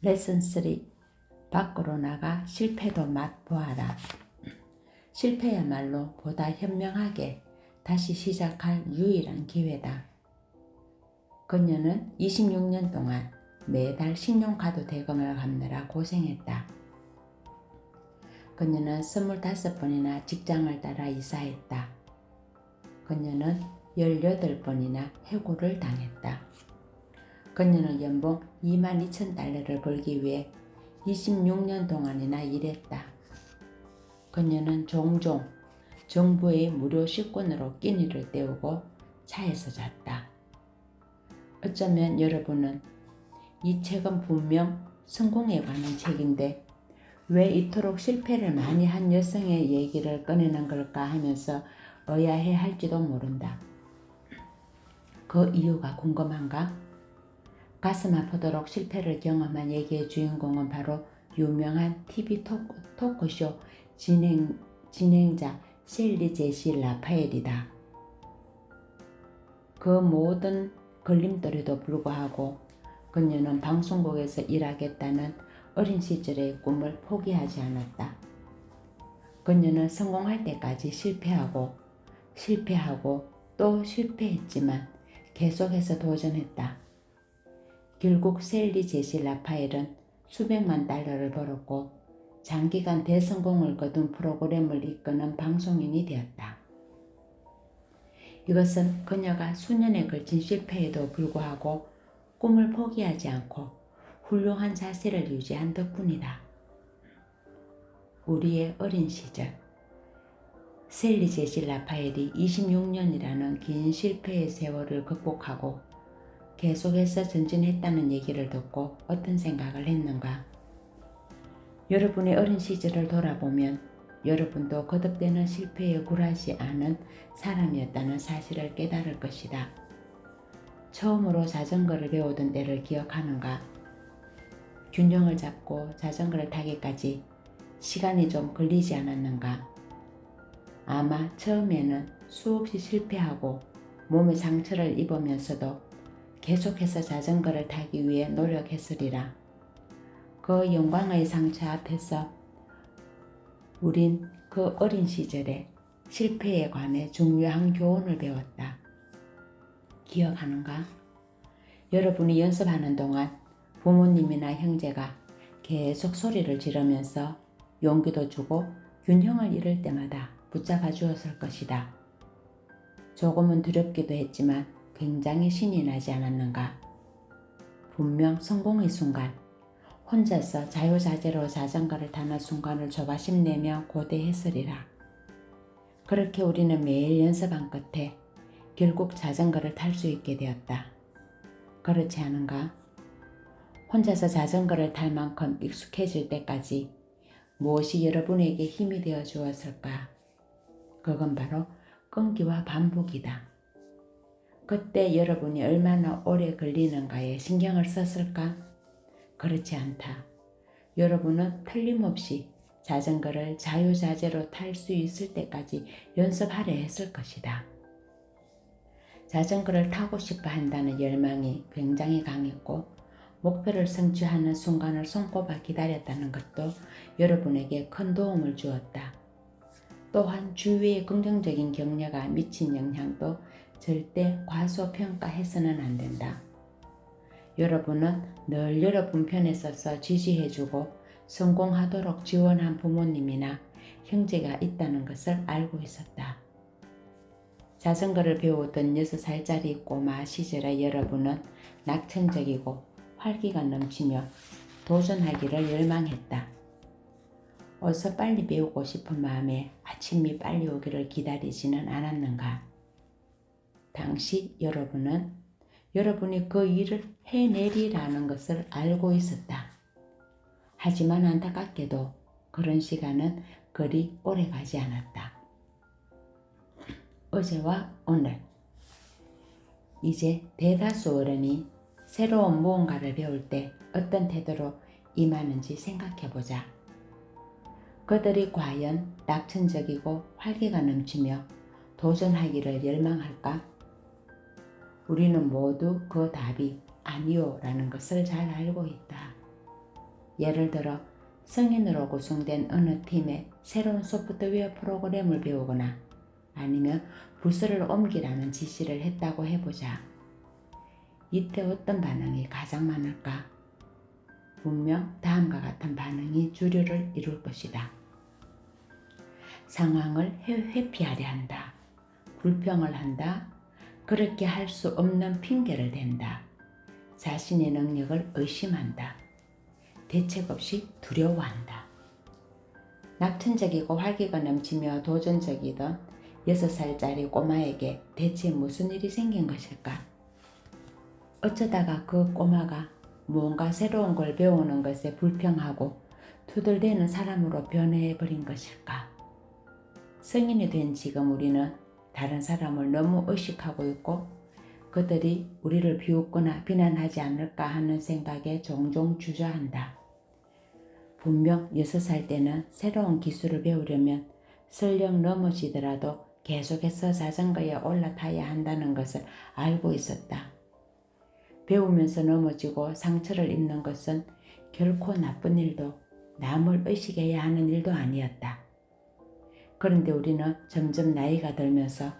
레슨 3. 밖으로 나가 실패도 맛보아라. 실패야말로 보다 현명하게 다시 시작할 유일한 기회다. 그녀는 26년 동안 매달 신용카드 대금을 갚느라 고생했다. 그녀는 25번이나 직장을 따라 이사했다. 그녀는 18번이나 해고를 당했다. 그녀는 연봉 22,000달러를 벌기 위해 26년 동안이나 일했다. 그녀는 종종 정부의 무료 식권으로 끼니를 때우고 차에서 잤다. 어쩌면 여러분은 이 책은 분명 성공에 관한 책인데 왜 이토록 실패를 많이 한 여성의 얘기를 꺼내는 걸까 하면서 의아해 할지도 모른다. 그 이유가 궁금한가? 가슴 아프도록 실패를 경험한 얘기의 주인공은 바로 유명한 TV 토크쇼 진행자 셀리 제시 라파엘이다. 그 모든 걸림돌에도 불구하고 그녀는 방송국에서 일하겠다는 어린 시절의 꿈을 포기하지 않았다. 그녀는 성공할 때까지 실패하고 또 실패했지만 계속해서 도전했다. 결국 셀리 제시 라파엘은 수백만 달러를 벌었고 장기간 대성공을 거둔 프로그램을 이끄는 방송인이 되었다. 이것은 그녀가 수년에 걸친 실패에도 불구하고 꿈을 포기하지 않고 훌륭한 자세를 유지한 덕분이다. 우리의 어린 시절, 셀리 제시 라파엘이 26년이라는 긴 실패의 세월을 극복하고 계속해서 전진했다는 얘기를 듣고 어떤 생각을 했는가? 여러분의 어린 시절을 돌아보면 여러분도 거듭되는 실패에 굴하지 않은 사람이었다는 사실을 깨달을 것이다. 처음으로 자전거를 배우던 때를 기억하는가? 균형을 잡고 자전거를 타기까지 시간이 좀 걸리지 않았는가? 아마 처음에는 수없이 실패하고 몸에 상처를 입으면서도 계속해서 자전거를 타기 위해 노력했으리라. 그 영광의 상처 앞에서 우린 그 어린 시절에 실패에 관해 중요한 교훈을 배웠다. 기억하는가? 여러분이 연습하는 동안 부모님이나 형제가 계속 소리를 지르면서 용기도 주고 균형을 잃을 때마다 붙잡아 주었을 것이다. 조금은 두렵기도 했지만 굉장히 신이 나지 않았는가? 분명 성공의 순간, 혼자서 자유자재로 자전거를 타는 순간을 조바심 내며 고대했으리라. 그렇게 우리는 매일 연습한 끝에 결국 자전거를 탈 수 있게 되었다. 그렇지 않은가? 혼자서 자전거를 탈 만큼 익숙해질 때까지 무엇이 여러분에게 힘이 되어 주었을까? 그건 바로 끈기와 반복이다. 그때 여러분이 얼마나 오래 걸리는가에 신경을 썼을까? 그렇지 않다. 여러분은 틀림없이 자전거를 자유자재로 탈 수 있을 때까지 연습하려 했을 것이다. 자전거를 타고 싶어 한다는 열망이 굉장히 강했고 목표를 성취하는 순간을 손꼽아 기다렸다는 것도 여러분에게 큰 도움을 주었다. 또한 주위의 긍정적인 격려가 미친 영향도 절대 과소평가해서는 안 된다. 여러분은 늘 여러분 편에 서서 지지해주고 성공하도록 지원한 부모님이나 형제가 있다는 것을 알고 있었다. 자전거를 배우던 6살짜리 꼬마 시절의 여러분은 낙천적이고 활기가 넘치며 도전하기를 열망했다. 어서 빨리 배우고 싶은 마음에 아침이 빨리 오기를 기다리지는 않았는가? 당시 여러분은 여러분이 그 일을 해내리라는 것을 알고 있었다. 하지만 안타깝게도 그런 시간은 그리 오래 가지 않았다. 어제와 오늘, 이제 대다수 어른이 새로운 무언가를 배울 때 어떤 태도로 임하는지 생각해보자. 그들이 과연 낙천적이고 활기가 넘치며 도전하기를 열망할까? 우리는 모두 그 답이 아니요라는 것을 잘 알고 있다. 예를 들어 성인으로 구성된 어느 팀의 새로운 소프트웨어 프로그램을 배우거나 아니면 부서를 옮기라는 지시를 했다고 해보자. 이때 어떤 반응이 가장 많을까? 분명 다음과 같은 반응이 주류를 이룰 것이다. 상황을 회피하려 한다. 불평을 한다. 그렇게 할 수 없는 핑계를 댄다. 자신의 능력을 의심한다. 대책 없이 두려워한다. 낙천적이고 활기가 넘치며 도전적이던 6살짜리 꼬마에게 대체 무슨 일이 생긴 것일까? 어쩌다가 그 꼬마가 무언가 새로운 걸 배우는 것에 불평하고 투덜대는 사람으로 변해버린 것일까? 성인이 된 지금 우리는 다른 사람을 너무 의식하고 있고 그들이 우리를 비웃거나 비난하지 않을까 하는 생각에 종종 주저한다. 분명 6살 때는 새로운 기술을 배우려면 설령 넘어지더라도 계속해서 자전거에 올라타야 한다는 것을 알고 있었다. 배우면서 넘어지고 상처를 입는 것은 결코 나쁜 일도 남을 의식해야 하는 일도 아니었다. 그런데 우리는 점점 나이가 들면서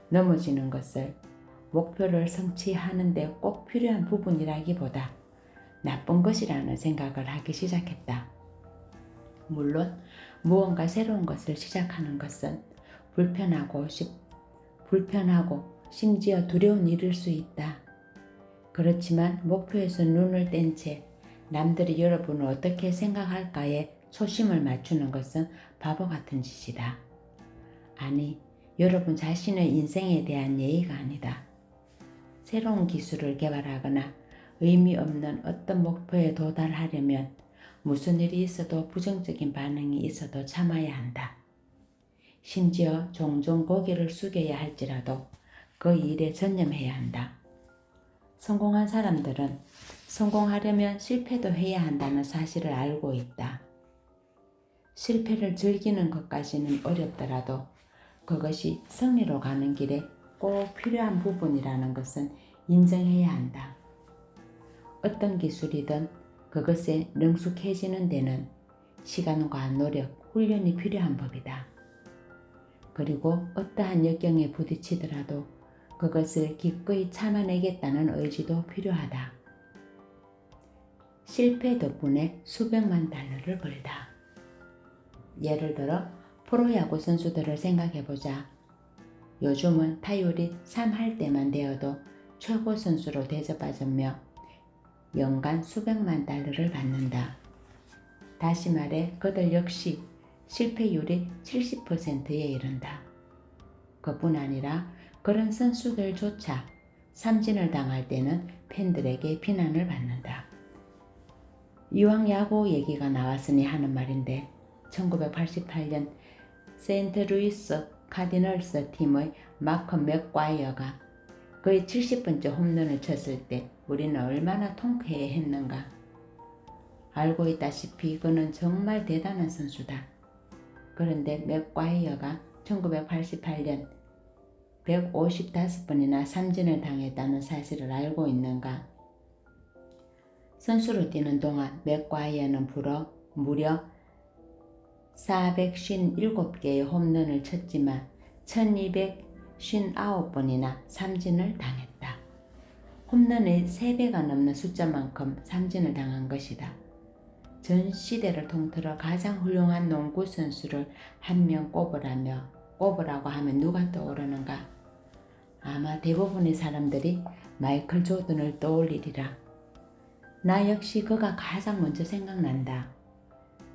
넘어지는 것을 목표를 성취하는 데 꼭 필요한 부분이라기보다 나쁜 것이라는 생각을 하기 시작했다. 물론 무언가 새로운 것을 시작하는 것은 불편하고 심지어 두려운 일일 수 있다. 그렇지만 목표에서 눈을 뗀 채 남들이 여러분을 어떻게 생각할까에 초심을 맞추는 것은 바보 같은 짓이다. 아니, 여러분 자신의 인생에 대한 예의가 아니다. 새로운 기술을 개발하거나 의미 없는 어떤 목표에 도달하려면 무슨 일이 있어도 부정적인 반응이 있어도 참아야 한다. 심지어 종종 고개를 숙여야 할지라도 그 일에 전념해야 한다. 성공한 사람들은 성공하려면 실패도 해야 한다는 사실을 알고 있다. 실패를 즐기는 것까지는 어렵더라도 그것이 승리로 가는 길에 꼭 필요한 부분이라는 것은 인정해야 한다. 어떤 기술이든 그것에 능숙해지는 데는 시간과 노력, 훈련이 필요한 법이다. 그리고 어떠한 역경에 부딪히더라도 그것을 기꺼이 참아내겠다는 의지도 필요하다. 실패 덕분에 수백만 달러를 벌다. 예를 들어 프로야구 선수들을 생각해보자. 요즘은 타율이 3할 때만 되어도 최고 선수로 대접받으며 연간 수백만 달러를 받는다. 다시 말해 그들 역시 실패율이 70%에 이른다. 그뿐 아니라 그런 선수들조차 삼진을 당할 때는 팬들에게 비난을 받는다. 이왕 야구 얘기가 나왔으니 하는 말인데 1988년 세인트루이스 카디널스 팀의 마크 맥과이어가 그의 70번째 홈런을 쳤을 때 우리는 얼마나 통쾌해했는가. 알고 있다시피 그는 정말 대단한 선수다. 그런데 맥과이어가 1988년 155번이나 삼진을 당했다는 사실을 알고 있는가? 선수로 뛰는 동안 맥과이어는 무려 457개의 홈런을 쳤지만 1259번이나 삼진을 당했다. 홈런의 3배가 넘는 숫자만큼 삼진을 당한 것이다. 전 시대를 통틀어 가장 훌륭한 농구 선수를 한 명 꼽으라고 하면 누가 떠오르는가? 아마 대부분의 사람들이 마이클 조던을 떠올리리라. 나 역시 그가 가장 먼저 생각난다.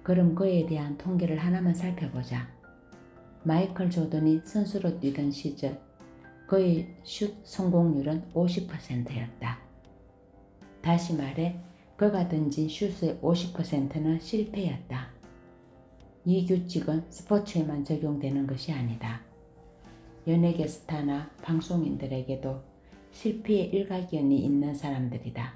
그럼 그에 대한 통계를 하나만 살펴보자. 마이클 조던이 선수로 뛰던 시절 그의 슛 성공률은 50%였다. 다시 말해 그가 던진 슛의 50%는 실패였다. 이 규칙은 스포츠에만 적용되는 것이 아니다. 연예계 스타나 방송인들에게도 실패의 일가견이 있는 사람들이다.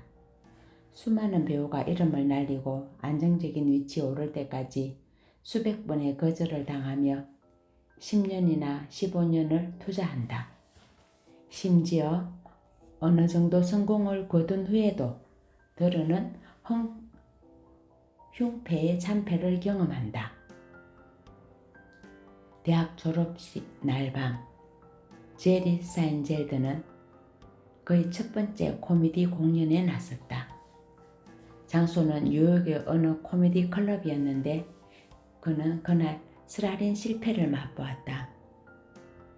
수많은 배우가 이름을 날리고 안정적인 위치에 오를 때까지 수백 번의 거절을 당하며 10년이나 15년을 투자한다. 심지어 어느 정도 성공을 거둔 후에도 들어는 흉패의 참패를 경험한다. 대학 졸업식 날밤, 제리 사인젤드는 그의 첫 번째 코미디 공연에 나섰다. 장소는 뉴욕의 어느 코미디 클럽이었는데 그는 그날 쓰라린 실패를 맛보았다.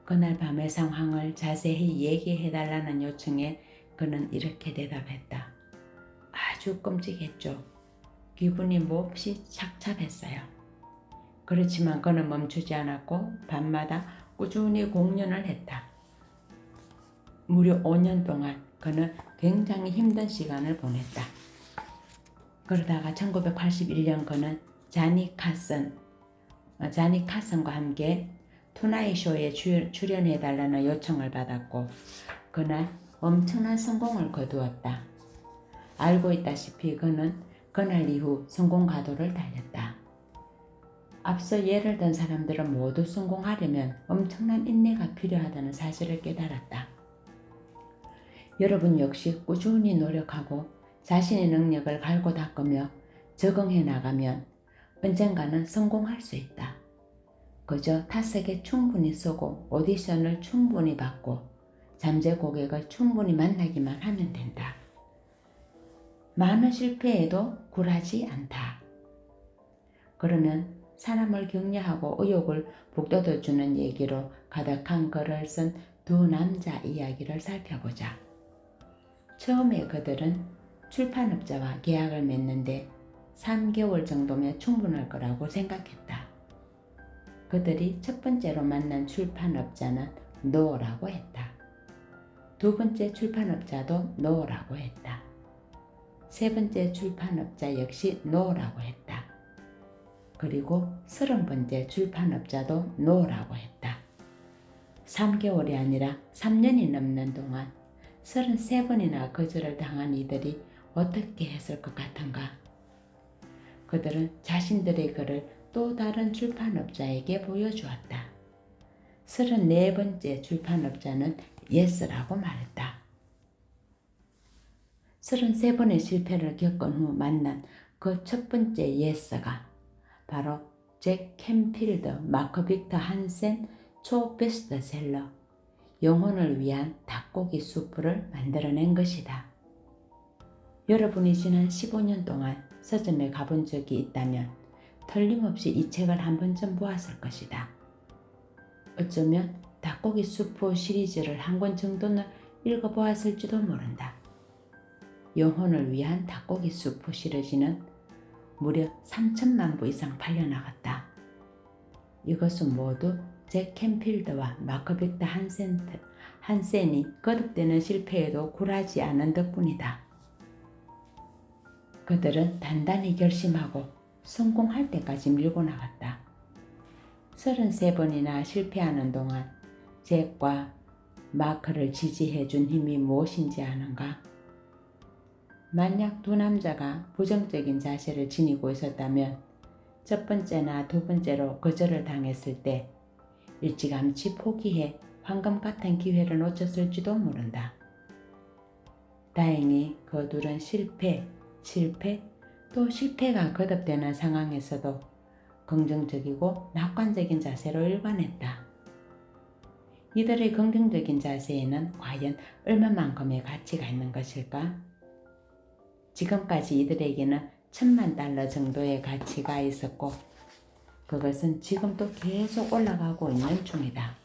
그날 밤의 상황을 자세히 얘기해달라는 요청에 그는 이렇게 대답했다. 아주 끔찍했죠. 기분이 몹시 착잡했어요. 그렇지만 그는 멈추지 않았고 밤마다 꾸준히 공연을 했다. 무려 5년 동안 그는 굉장히 힘든 시간을 보냈다. 그러다가 1981년 그는 자니 카슨과 함께 투나잇 쇼에 출연해달라는 요청을 받았고 그날 엄청난 성공을 거두었다. 알고 있다시피 그는 그날 이후 성공 가도를 달렸다. 앞서 예를 든 사람들은 모두 성공하려면 엄청난 인내가 필요하다는 사실을 깨달았다. 여러분 역시 꾸준히 노력하고 자신의 능력을 갈고 닦으며 적응해 나가면 언젠가는 성공할 수 있다. 그저 타석에 충분히 서고 오디션을 충분히 받고 잠재 고객을 충분히 만나기만 하면 된다. 많은 실패에도 굴하지 않다. 그러면 사람을 격려하고 의욕을 북돋워주는 얘기로 가득한 글을 쓴 두 남자 이야기를 살펴보자. 처음에 그들은 출판업자와 계약을 맺는데 3개월 정도면 충분할 거라고 생각했다. 그들이 첫 번째로 만난 출판업자는 노라고 했다. 두 번째 출판업자도 노라고 했다. 세 번째 출판업자 역시 노라고 했다. 그리고 30번째 출판업자도 노라고 했다. 3개월이 아니라 3년이 넘는 동안 33번이나 거절을 당한 이들이 어떻게 했을 것 같은가? 그들은 자신들의 글을 또 다른 출판업자에게 보여주었다. 34번째 출판업자는 예스라고 말했다. 33번의 실패를 겪은 후 만난 그 첫 번째 예스가 바로 잭 캔필드, 마크 빅터 한센 초베스트셀러 영혼을 위한 닭고기 수프를 만들어낸 것이다. 여러분이 지난 15년 동안 서점에 가본 적이 있다면 틀림없이 이 책을 한 번쯤 보았을 것이다. 어쩌면 닭고기 수프 시리즈를 한 권 정도는 읽어보았을지도 모른다. 영혼을 위한 닭고기 수프 시리즈는 무려 3천만 부 이상 팔려나갔다. 이것은 모두 잭 캔필드와 마크 빅터 한센이 거듭되는 실패에도 굴하지 않은 덕분이다. 그들은 단단히 결심하고 성공할 때까지 밀고 나갔다. 33번이나 실패하는 동안 잭과 마크를 지지해준 힘이 무엇인지 아는가? 만약 두 남자가 부정적인 자세를 지니고 있었다면 첫 번째나 두 번째로 거절을 당했을 때 일찌감치 포기해 황금 같은 기회를 놓쳤을지도 모른다. 다행히 그 둘은 실패, 또 실패가 거듭되는 상황에서도 긍정적이고 낙관적인 자세로 일관했다. 이들의 긍정적인 자세에는 과연 얼마만큼의 가치가 있는 것일까? 지금까지 이들에게는 $10,000,000 정도의 가치가 있었고 그것은 지금도 계속 올라가고 있는 중이다.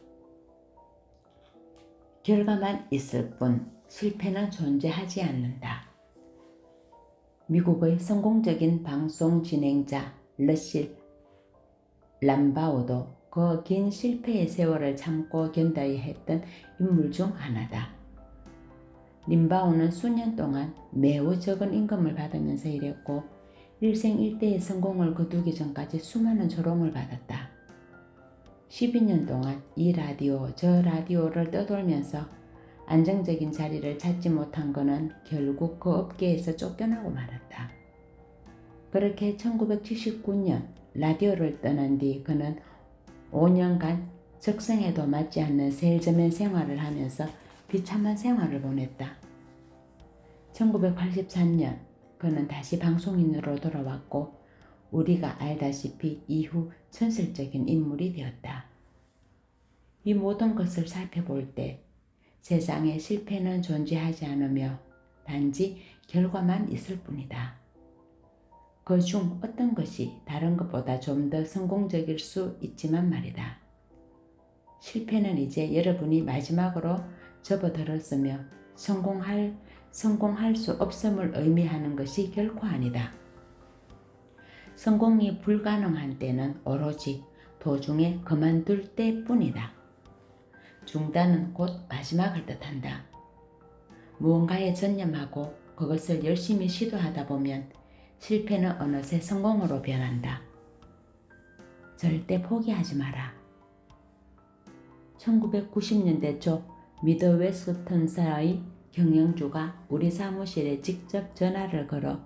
결과만 있을 뿐 실패는 존재하지 않는다. 미국의 성공적인 방송 진행자 러실 람바우도 그 긴 실패의 세월을 참고 견뎌야 했던 인물 중 하나다. 림바우는 수년 동안 매우 적은 임금을 받으면서 일했고 일생일대의 성공을 거두기 전까지 수많은 조롱을 받았다. 12년 동안 이 라디오 저 라디오를 떠돌면서 안정적인 자리를 찾지 못한 그는 결국 그 업계에서 쫓겨나고 말았다. 그렇게 1979년 라디오를 떠난 뒤 그는 5년간 적성에도 맞지 않는 셀즈맨 생활을 하면서 비참한 생활을 보냈다. 1984년 그는 다시 방송인으로 돌아왔고 우리가 알다시피 이후 전설적인 인물이 되었다. 이 모든 것을 살펴볼 때 세상에 실패는 존재하지 않으며 단지 결과만 있을 뿐이다. 그 중 어떤 것이 다른 것보다 좀 더 성공적일 수 있지만 말이다. 실패는 이제 여러분이 마지막으로 접어들었으며 성공할 수 없음을 의미하는 것이 결코 아니다. 성공이 불가능한 때는 오로지 도중에 그만둘 때뿐이다. 중단은 곧 마지막을 뜻한다. 무언가에 전념하고 그것을 열심히 시도하다 보면 실패는 어느새 성공으로 변한다. 절대 포기하지 마라. 1990년대 초 미드웨스턴사의 경영주가 우리 사무실에 직접 전화를 걸어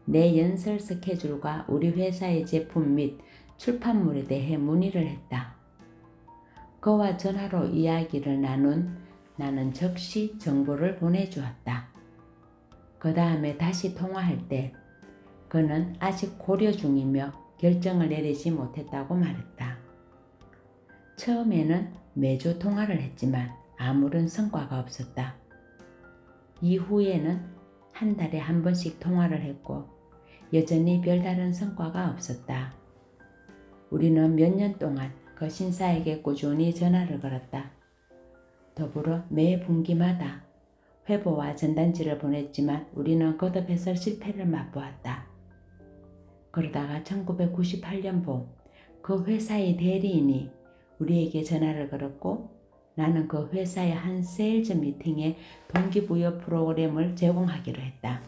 내 연설 스케줄과 우리 회사의 제품 및 출판물에 대해 문의를 했다. 그와 전화로 이야기를 나눈 나는 즉시 정보를 보내주었다. 그 다음에 다시 통화할 때 그는 아직 고려 중이며 결정을 내리지 못했다고 말했다. 처음에는 매주 통화를 했지만 아무런 성과가 없었다. 이후에는 한 달에 한 번씩 통화를 했고 여전히 별다른 성과가 없었다. 우리는 몇 년 동안 그 신사에게 꾸준히 전화를 걸었다. 더불어 매 분기마다 회보와 전단지를 보냈지만 우리는 거듭해서 실패를 맛보았다. 그러다가 1998년 봄 그 회사의 대리인이 우리에게 전화를 걸었고 나는 그 회사의 한 세일즈 미팅에 동기부여 프로그램을 제공하기로 했다.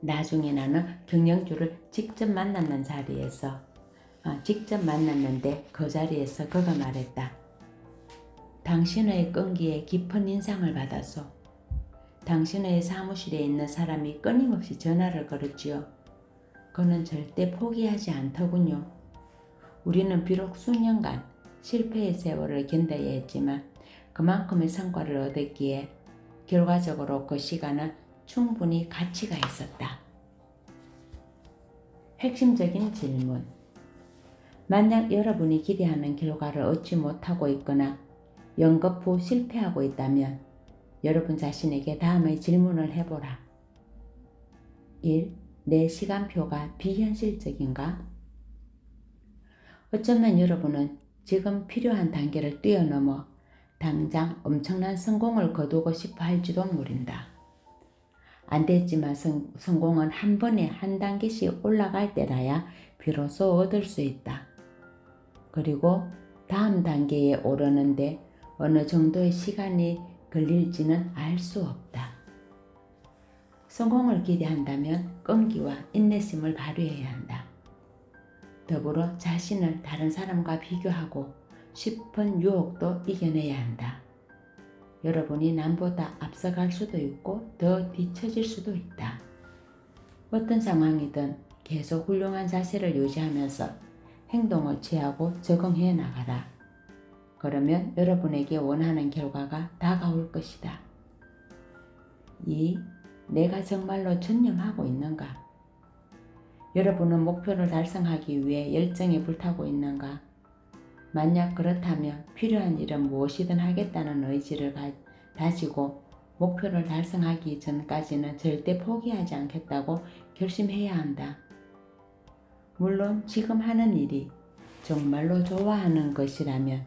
나중에 나는 경영주를 직접 만났는데 그 자리에서 그가 말했다. 당신의 끈기에 깊은 인상을 받아서 당신의 사무실에 있는 사람이 끊임없이 전화를 걸었지요. 그는 절대 포기하지 않더군요. 우리는 비록 수년간 실패의 세월을 견뎌야 했지만 그만큼의 성과를 얻었기에 결과적으로 그 시간은 충분히 가치가 있었다. 핵심적인 질문. 만약 여러분이 기대하는 결과를 얻지 못하고 있거나 연거푸 실패하고 있다면 여러분 자신에게 다음의 질문을 해보라. 1. 내 시간표가 비현실적인가? 어쩌면 여러분은 지금 필요한 단계를 뛰어넘어 당장 엄청난 성공을 거두고 싶어 할지도 모른다. 안 됐지만 성공은 한 번에 한 단계씩 올라갈 때라야 비로소 얻을 수 있다. 그리고 다음 단계에 오르는데 어느 정도의 시간이 걸릴지는 알 수 없다. 성공을 기대한다면 끈기와 인내심을 발휘해야 한다. 더불어 자신을 다른 사람과 비교하고 싶은 유혹도 이겨내야 한다. 여러분이 남보다 앞서갈 수도 있고 더 뒤처질 수도 있다. 어떤 상황이든 계속 훌륭한 자세를 유지하면서 행동을 취하고 적응해 나가라. 그러면 여러분에게 원하는 결과가 다가올 것이다. 2. 내가 정말로 전념하고 있는가? 여러분은 목표를 달성하기 위해 열정에 불타고 있는가? 만약 그렇다면 필요한 일은 무엇이든 하겠다는 의지를 다지고 목표를 달성하기 전까지는 절대 포기하지 않겠다고 결심해야 한다. 물론 지금 하는 일이 정말로 좋아하는 것이라면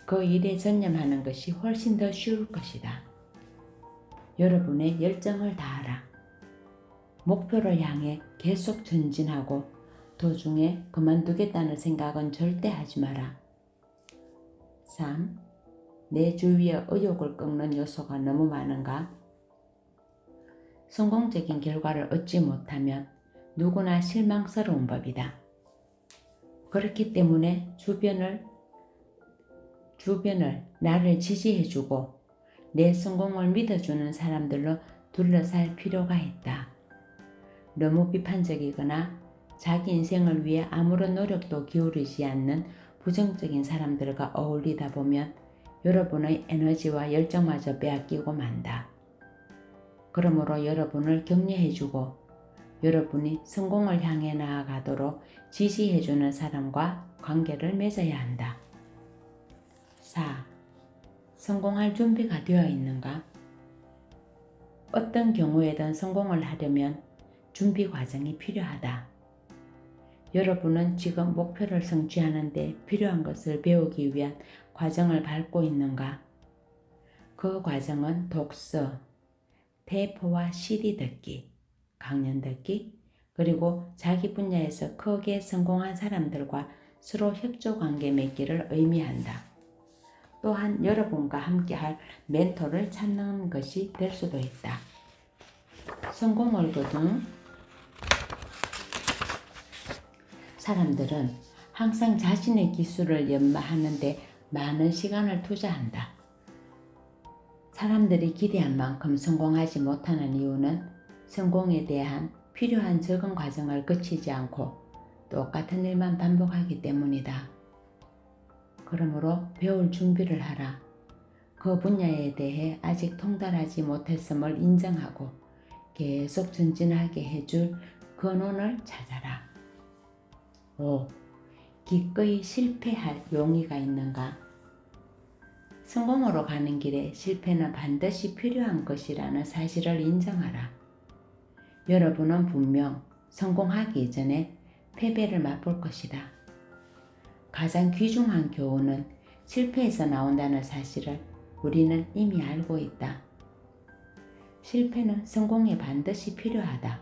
그 일에 전념하는 것이 훨씬 더 쉬울 것이다. 여러분의 열정을 다하라. 목표를 향해 계속 전진하고 도중에 그만두겠다는 생각은 절대 하지 마라. 3. 내 주위에 의욕을 꺾는 요소가 너무 많은가? 성공적인 결과를 얻지 못하면 누구나 실망스러운 법이다. 그렇기 때문에 주변을 나를 지지해주고 내 성공을 믿어주는 사람들로 둘러쌀 필요가 있다. 너무 비판적이거나 자기 인생을 위해 아무런 노력도 기울이지 않는 부정적인 사람들과 어울리다 보면 여러분의 에너지와 열정마저 빼앗기고 만다. 그러므로 여러분을 격려해주고 여러분이 성공을 향해 나아가도록 지지해주는 사람과 관계를 맺어야 한다. 4. 성공할 준비가 되어 있는가? 어떤 경우에든 성공을 하려면 준비 과정이 필요하다. 여러분은 지금 목표를 성취하는 데 필요한 것을 배우기 위한 과정을 밟고 있는가? 그 과정은 독서, 테이프와 CD 듣기, 강연 듣기, 그리고 자기 분야에서 크게 성공한 사람들과 서로 협조 관계 맺기를 의미한다. 또한 여러분과 함께할 멘토를 찾는 것이 될 수도 있다. 성공을 거둔 사람들은 항상 자신의 기술을 연마하는 데 많은 시간을 투자한다. 사람들이 기대한 만큼 성공하지 못하는 이유는 성공에 대한 필요한 적응 과정을 거치지 않고 똑같은 일만 반복하기 때문이다. 그러므로 배울 준비를 하라. 그 분야에 대해 아직 통달하지 못했음을 인정하고 계속 전진하게 해줄 근원을 찾아라. 5. 기꺼이 실패할 용의가 있는가? 성공으로 가는 길에 실패는 반드시 필요한 것이라는 사실을 인정하라. 여러분은 분명 성공하기 전에 패배를 맛볼 것이다. 가장 귀중한 교훈은 실패에서 나온다는 사실을 우리는 이미 알고 있다. 실패는 성공에 반드시 필요하다.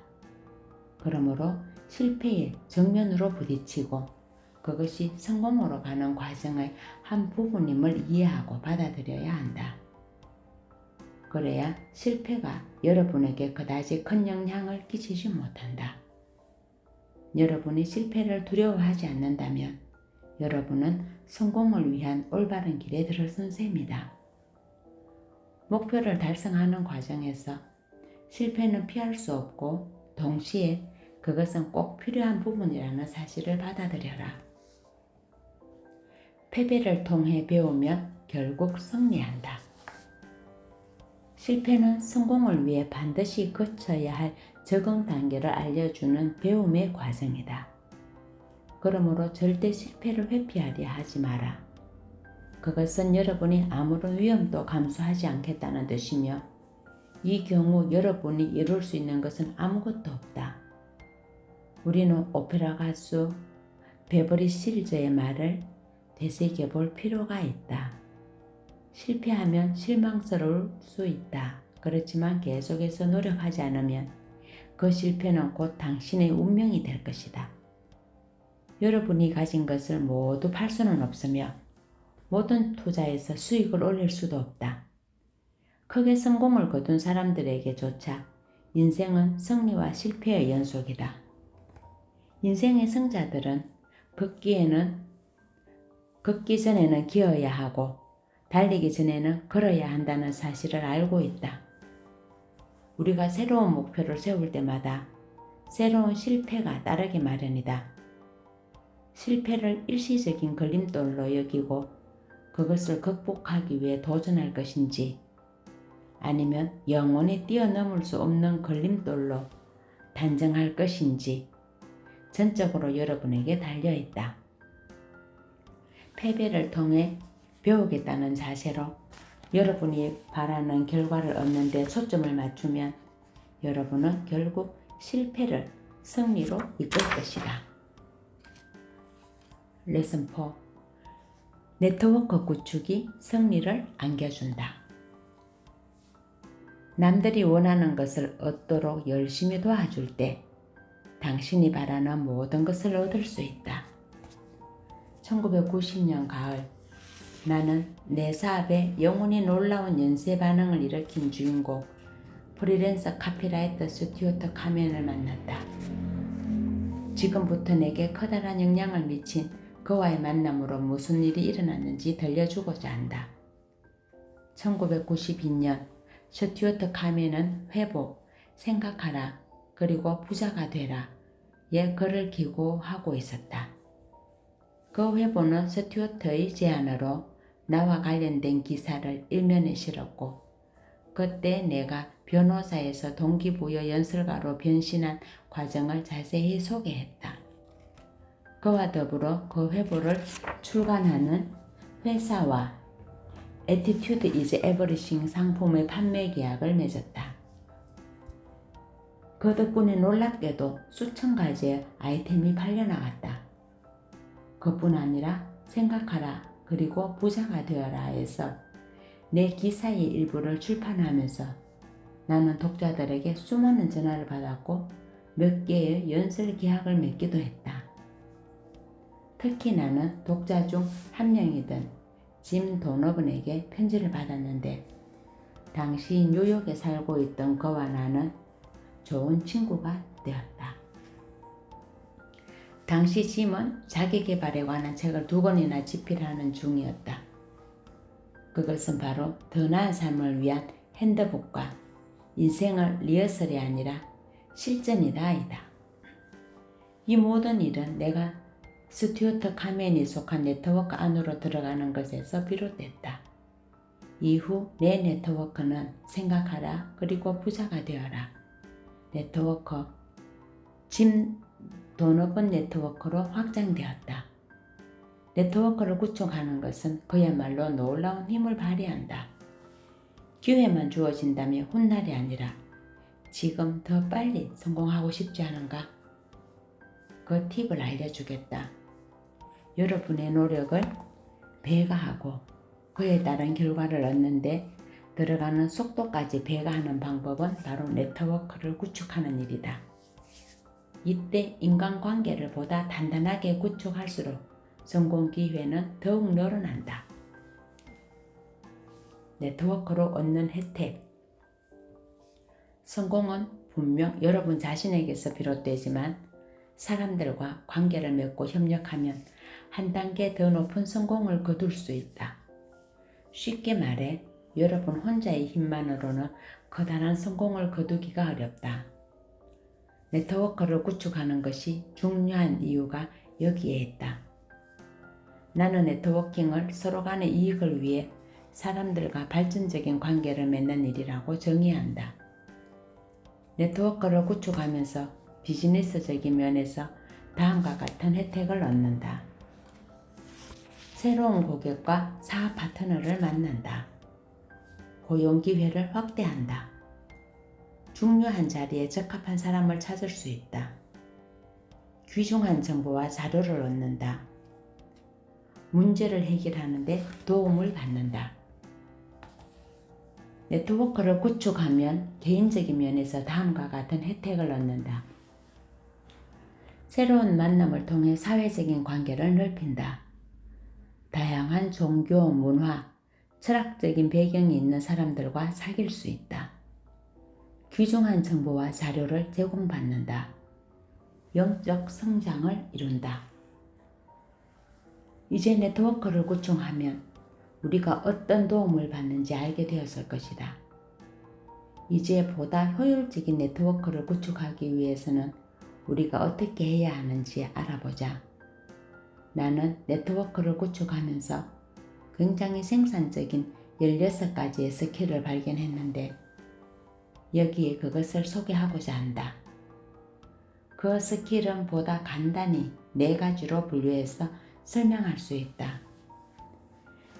그러므로 실패에 정면으로 부딪히고 그것이 성공으로 가는 과정의 한 부분임을 이해하고 받아들여야 한다. 그래야 실패가 여러분에게 그다지 큰 영향을 끼치지 못한다. 여러분이 실패를 두려워하지 않는다면 여러분은 성공을 위한 올바른 길에 들어선 셈이다. 목표를 달성하는 과정에서 실패는 피할 수 없고 동시에 그것은 꼭 필요한 부분이라는 사실을 받아들여라. 패배를 통해 배우면 결국 승리한다. 실패는 성공을 위해 반드시 거쳐야 할 적응 단계를 알려주는 배움의 과정이다. 그러므로 절대 실패를 회피하려 하지 마라. 그것은 여러분이 아무런 위험도 감수하지 않겠다는 뜻이며 이 경우 여러분이 이룰 수 있는 것은 아무것도 없다. 우리는 오페라 가수 베버리 실즈의 말을 되새겨볼 필요가 있다. 실패하면 실망스러울 수 있다. 그렇지만 계속해서 노력하지 않으면 그 실패는 곧 당신의 운명이 될 것이다. 여러분이 가진 것을 모두 팔 수는 없으며 모든 투자에서 수익을 올릴 수도 없다. 크게 성공을 거둔 사람들에게조차 인생은 승리와 실패의 연속이다. 인생의 승자들은 걷기 전에는 기어야 하고 달리기 전에는 걸어야 한다는 사실을 알고 있다. 우리가 새로운 목표를 세울 때마다 새로운 실패가 따르기 마련이다. 실패를 일시적인 걸림돌로 여기고 그것을 극복하기 위해 도전할 것인지 아니면 영원히 뛰어넘을 수 없는 걸림돌로 단정할 것인지 전적으로 여러분에게 달려있다. 패배를 통해 배우겠다는 자세로 여러분이 바라는 결과를 얻는 데 초점을 맞추면 여러분은 결국 실패를 승리로 이끌 것이다. 레슨 4. 네트워크 구축이 승리를 안겨준다. 남들이 원하는 것을 얻도록 열심히 도와줄 때 당신이 바라는 모든 것을 얻을 수 있다. 1990년 가을, 나는 내 사업에 영원히 놀라운 연쇄 반응을 일으킨 주인공 프리랜서 카피라이터 스튜어트 카멘을 만났다. 지금부터 내게 커다란 영향을 미친 그와의 만남으로 무슨 일이 일어났는지 들려주고자 한다. 1992년 스튜어트 카멘은 회복, 생각하라, 그리고 부자가 되라 의 글을 기고하고 있었다. 그 회보는 스튜어트의 제안으로 나와 관련된 기사를 일면에 실었고 그때 내가 변호사에서 동기부여 연설가로 변신한 과정을 자세히 소개했다. 그와 더불어 그 회보를 출간하는 회사와 Attitude is Everything 상품의 판매 계약을 맺었다. 그 덕분에 놀랍게도 수천 가지의 아이템이 팔려나갔다. 그뿐 아니라 생각하라 그리고 부자가 되어라에서 내 기사의 일부를 출판하면서 나는 독자들에게 수많은 전화를 받았고 몇 개의 연설 계약을 맺기도 했다. 특히 나는 독자 중 한 명이던 짐 도너번에게 편지를 받았는데 당시 뉴욕에 살고 있던 그와 나는 좋은 친구가 되었다. 당시 짐은 자기계발에 관한 책을 2권이나 집필하는 중이었다. 그것은 바로 더 나은 삶을 위한 핸드북과 인생을 리허설이 아니라 실전이다 아니다. 이 모든 일은 내가 스튜어트 카멘이 속한 네트워크 안으로 들어가는 것에서 비롯됐다. 이후 내 네트워크는 생각하라 그리고 부자가 되어라 네트워크, 짐 도너번 네트워크로 확장되었다. 네트워크를 구축하는 것은 그야말로 놀라운 힘을 발휘한다. 기회만 주어진다면 훗날이 아니라 지금 더 빨리 성공하고 싶지 않은가? 그 팁을 알려주겠다. 여러분의 노력을 배가하고 그에 따른 결과를 얻는데 들어가는 속도까지 배가하는 방법은 바로 네트워크를 구축하는 일이다. 이때 인간관계를 보다 단단하게 구축할수록 성공 기회는 더욱 늘어난다. 네트워크로 얻는 혜택. 성공은 분명 여러분 자신에게서 비롯되지만 사람들과 관계를 맺고 협력하면 한 단계 더 높은 성공을 거둘 수 있다. 쉽게 말해 여러분 혼자의 힘만으로는 커다란 성공을 거두기가 어렵다. 네트워크를 구축하는 것이 중요한 이유가 여기에 있다. 나는 네트워킹을 서로 간의 이익을 위해 사람들과 발전적인 관계를 맺는 일이라고 정의한다. 네트워크를 구축하면서 비즈니스적인 면에서 다음과 같은 혜택을 얻는다. 새로운 고객과 사업 파트너를 만난다. 고용 기회를 확대한다. 중요한 자리에 적합한 사람을 찾을 수 있다. 귀중한 정보와 자료를 얻는다. 문제를 해결하는 데 도움을 받는다. 네트워크를 구축하면 개인적인 면에서 다음과 같은 혜택을 얻는다. 새로운 만남을 통해 사회적인 관계를 넓힌다. 다양한 종교, 문화, 철학적인 배경이 있는 사람들과 사귈 수 있다. 귀중한 정보와 자료를 제공받는다. 영적 성장을 이룬다. 이제 네트워크를 구축하면 우리가 어떤 도움을 받는지 알게 되었을 것이다. 이제 보다 효율적인 네트워크를 구축하기 위해서는 우리가 어떻게 해야 하는지 알아보자. 나는 네트워크를 구축하면서 굉장히 생산적인 16가지의 스킬을 발견했는데 여기에 그것을 소개하고자 한다. 그 스킬은 보다 간단히 4가지로 분류해서 설명할 수 있다.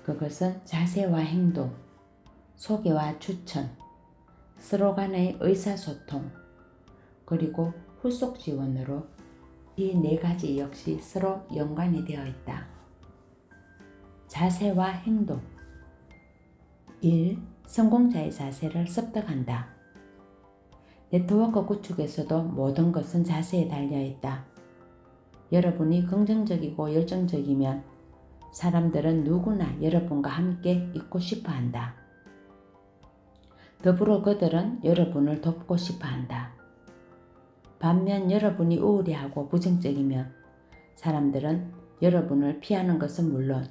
그것은 자세와 행동, 소개와 추천, 서로 간의 의사소통, 그리고 후속 지원으로 이 4가지 역시 서로 연관이 되어 있다. 자세와 행동. 1. 성공자의 자세를 습득한다. 네트워크 구축에서도 모든 것은 자세에 달려있다. 여러분이 긍정적이고 열정적이면 사람들은 누구나 여러분과 함께 있고 싶어 한다. 더불어 그들은 여러분을 돕고 싶어 한다. 반면 여러분이 우울해하고 부정적이면 사람들은 여러분을 피하는 것은 물론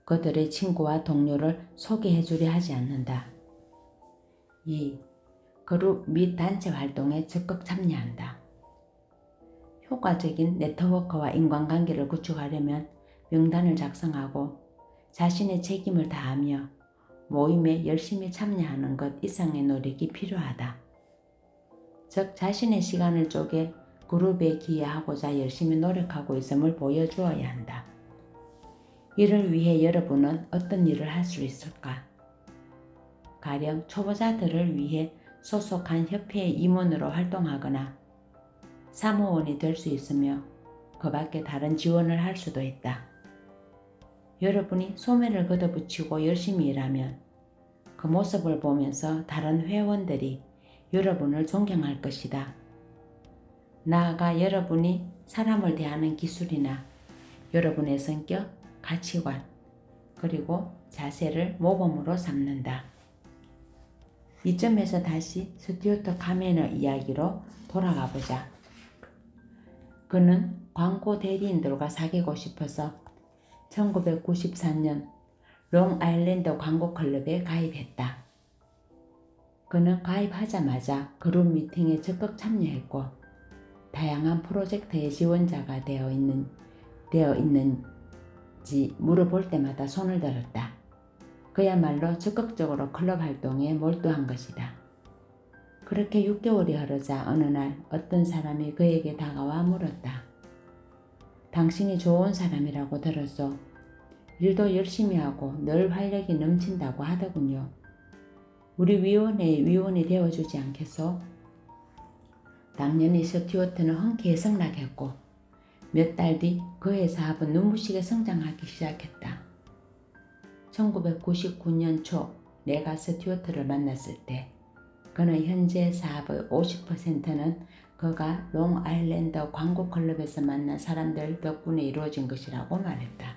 그들의 친구와 동료를 소개해 주려 하지 않는다. 2. 그룹 및 단체 활동에 적극 참여한다. 효과적인 네트워크와 인간관계를 구축하려면 명단을 작성하고 자신의 책임을 다하며 모임에 열심히 참여하는 것 이상의 노력이 필요하다. 즉 자신의 시간을 쪼개 그룹에 기여하고자 열심히 노력하고 있음을 보여주어야 한다. 이를 위해 여러분은 어떤 일을 할 수 있을까? 가령 초보자들을 위해 소속한 협회의 임원으로 활동하거나 사무원이 될 수 있으며 그 밖에 다른 지원을 할 수도 있다. 여러분이 소매를 걷어붙이고 열심히 일하면 그 모습을 보면서 다른 회원들이 여러분을 존경할 것이다. 나아가 여러분이 사람을 대하는 기술이나 여러분의 성격, 가치관, 그리고 자세를 모범으로 삼는다. 이점에서 다시 스튜어트 카멘의 이야기로 돌아가 보자. 그는 광고 대리인들과 사귀고 싶어서 1994년 롱아일랜드 광고클럽에 가입했다. 그는 가입하자마자 그룹 미팅에 적극 참여했고 다양한 프로젝트의 지원자가 되어 있는지 물어볼 때마다 손을 들었다. 그야말로 적극적으로 클럽 활동에 몰두한 것이다. 그렇게 6개월이 흐르자 어느 날 어떤 사람이 그에게 다가와 물었다. 당신이 좋은 사람이라고 들었소. 일도 열심히 하고 늘 활력이 넘친다고 하더군요. 우리 위원회의 위원이 되어주지 않겠소? 당연히 스튜어트는 흔쾌히 승낙했고 몇 달 뒤 그의 사업은 눈부시게 성장하기 시작했다. 1999년 초 내가 스튜어트를 만났을 때 그는 현재 사업의 50%는 그가 롱아일랜드 광고클럽에서 만난 사람들 덕분에 이루어진 것이라고 말했다.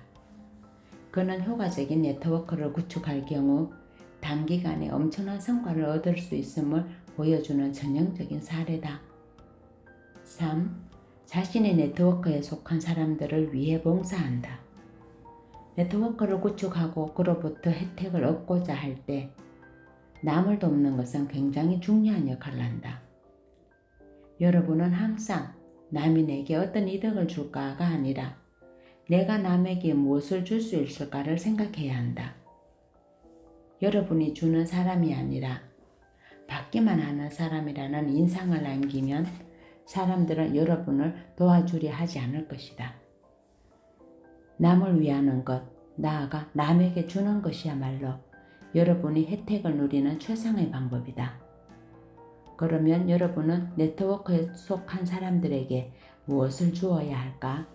그는 효과적인 네트워크를 구축할 경우 단기간에 엄청난 성과를 얻을 수 있음을 보여주는 전형적인 사례다. 3. 자신의 네트워크에 속한 사람들을 위해 봉사한다. 네트워크를 구축하고 그로부터 혜택을 얻고자 할 때 남을 돕는 것은 굉장히 중요한 역할을 한다. 여러분은 항상 남이 내게 어떤 이득을 줄까가 아니라 내가 남에게 무엇을 줄 수 있을까를 생각해야 한다. 여러분이 주는 사람이 아니라 받기만 하는 사람이라는 인상을 남기면 사람들은 여러분을 도와주려 하지 않을 것이다. 남을 위하는 것, 나아가 남에게 주는 것이야말로 여러분이 혜택을 누리는 최상의 방법이다. 그러면 여러분은 네트워크에 속한 사람들에게 무엇을 주어야 할까?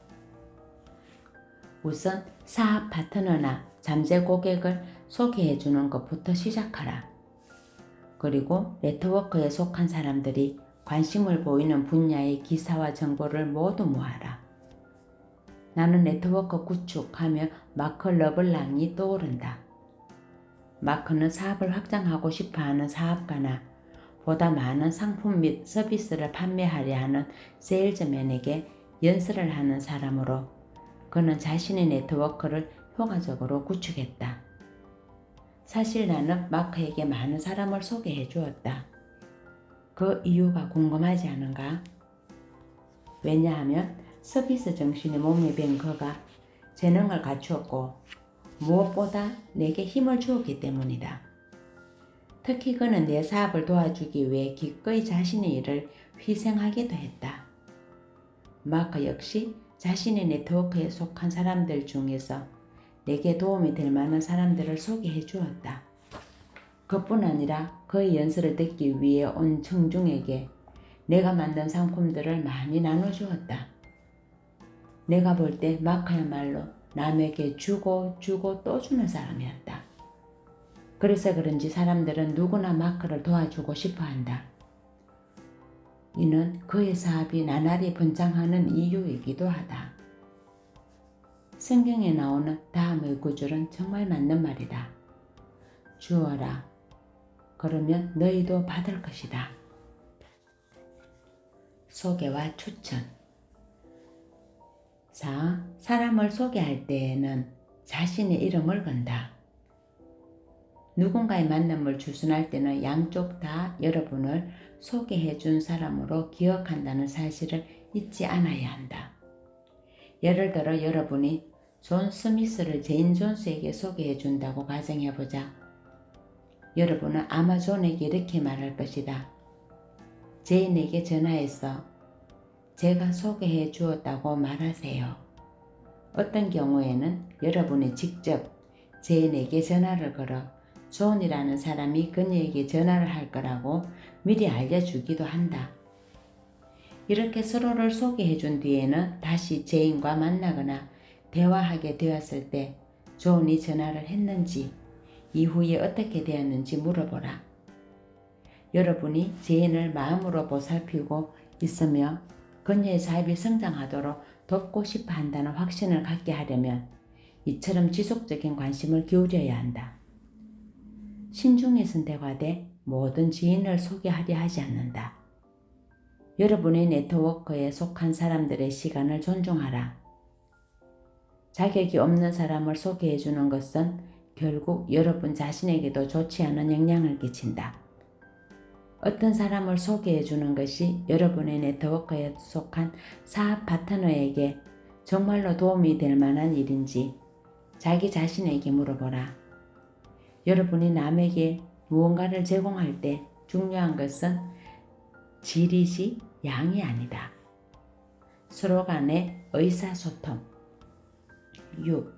우선 사업 파트너나 잠재 고객을 소개해 주는 것부터 시작하라. 그리고 네트워크에 속한 사람들이 관심을 보이는 분야의 기사와 정보를 모두 모아라. 나는 네트워크 구축하며 마크 르블랑이 떠오른다. 마크는 사업을 확장하고 싶어하는 사업가나 보다 많은 상품 및 서비스를 판매하려 하는 세일즈맨에게 연설을 하는 사람으로 그는 자신의 네트워크를 효과적으로 구축했다. 사실 나는 마크에게 많은 사람을 소개해 주었다. 그 이유가 궁금하지 않은가? 왜냐하면 서비스 정신이 몸에 밴 그가 재능을 갖추었고 무엇보다 내게 힘을 주었기 때문이다. 특히 그는 내 사업을 도와주기 위해 기꺼이 자신의 일을 희생하기도 했다. 마크 역시 자신의 네트워크에 속한 사람들 중에서 내게 도움이 될 만한 사람들을 소개해 주었다. 그뿐 아니라 그의 연설을 듣기 위해 온 청중에게 내가 만든 상품들을 많이 나눠주었다. 내가 볼 때 마크야말로 남에게 주고 또 주는 사람이었다. 그래서 그런지 사람들은 누구나 마크를 도와주고 싶어한다. 이는 그의 사업이 나날이 번창하는 이유이기도 하다. 성경에 나오는 다음의 구절은 정말 맞는 말이다. 주어라. 그러면 너희도 받을 것이다. 소개와 추천. 4. 사람을 소개할 때에는 자신의 이름을 건다. 누군가의 만남을 주선할 때는 양쪽 다 여러분을 소개해 준 사람으로 기억한다는 사실을 잊지 않아야 한다. 예를 들어 여러분이 존 스미스를 제인 존스에게 소개해 준다고 가정해보자. 여러분은 아마 존에게 이렇게 말할 것이다. 제인에게 전화해서 제가 소개해 주었다고 말하세요. 어떤 경우에는 여러분이 직접 제인에게 전화를 걸어 존이라는 사람이 그녀에게 전화를 할 거라고 미리 알려주기도 한다. 이렇게 서로를 소개해 준 뒤에는 다시 제인과 만나거나 대화하게 되었을 때 존이 전화를 했는지 이후에 어떻게 되었는지 물어보라. 여러분이 제인을 마음으로 보살피고 있으며 그녀의 사업이 성장하도록 돕고 싶어 한다는 확신을 갖게 하려면 이처럼 지속적인 관심을 기울여야 한다. 신중히 선택하되 모든 지인을 소개하려 하지 않는다. 여러분의 네트워크에 속한 사람들의 시간을 존중하라. 자격이 없는 사람을 소개해 주는 것은 결국 여러분 자신에게도 좋지 않은 영향을 끼친다. 어떤 사람을 소개해 주는 것이 여러분의 네트워크에 속한 사업 파트너에게 정말로 도움이 될 만한 일인지 자기 자신에게 물어보라. 여러분이 남에게 무언가를 제공할 때 중요한 것은 질이지 양이 아니다. 서로 간의 의사소통. 6.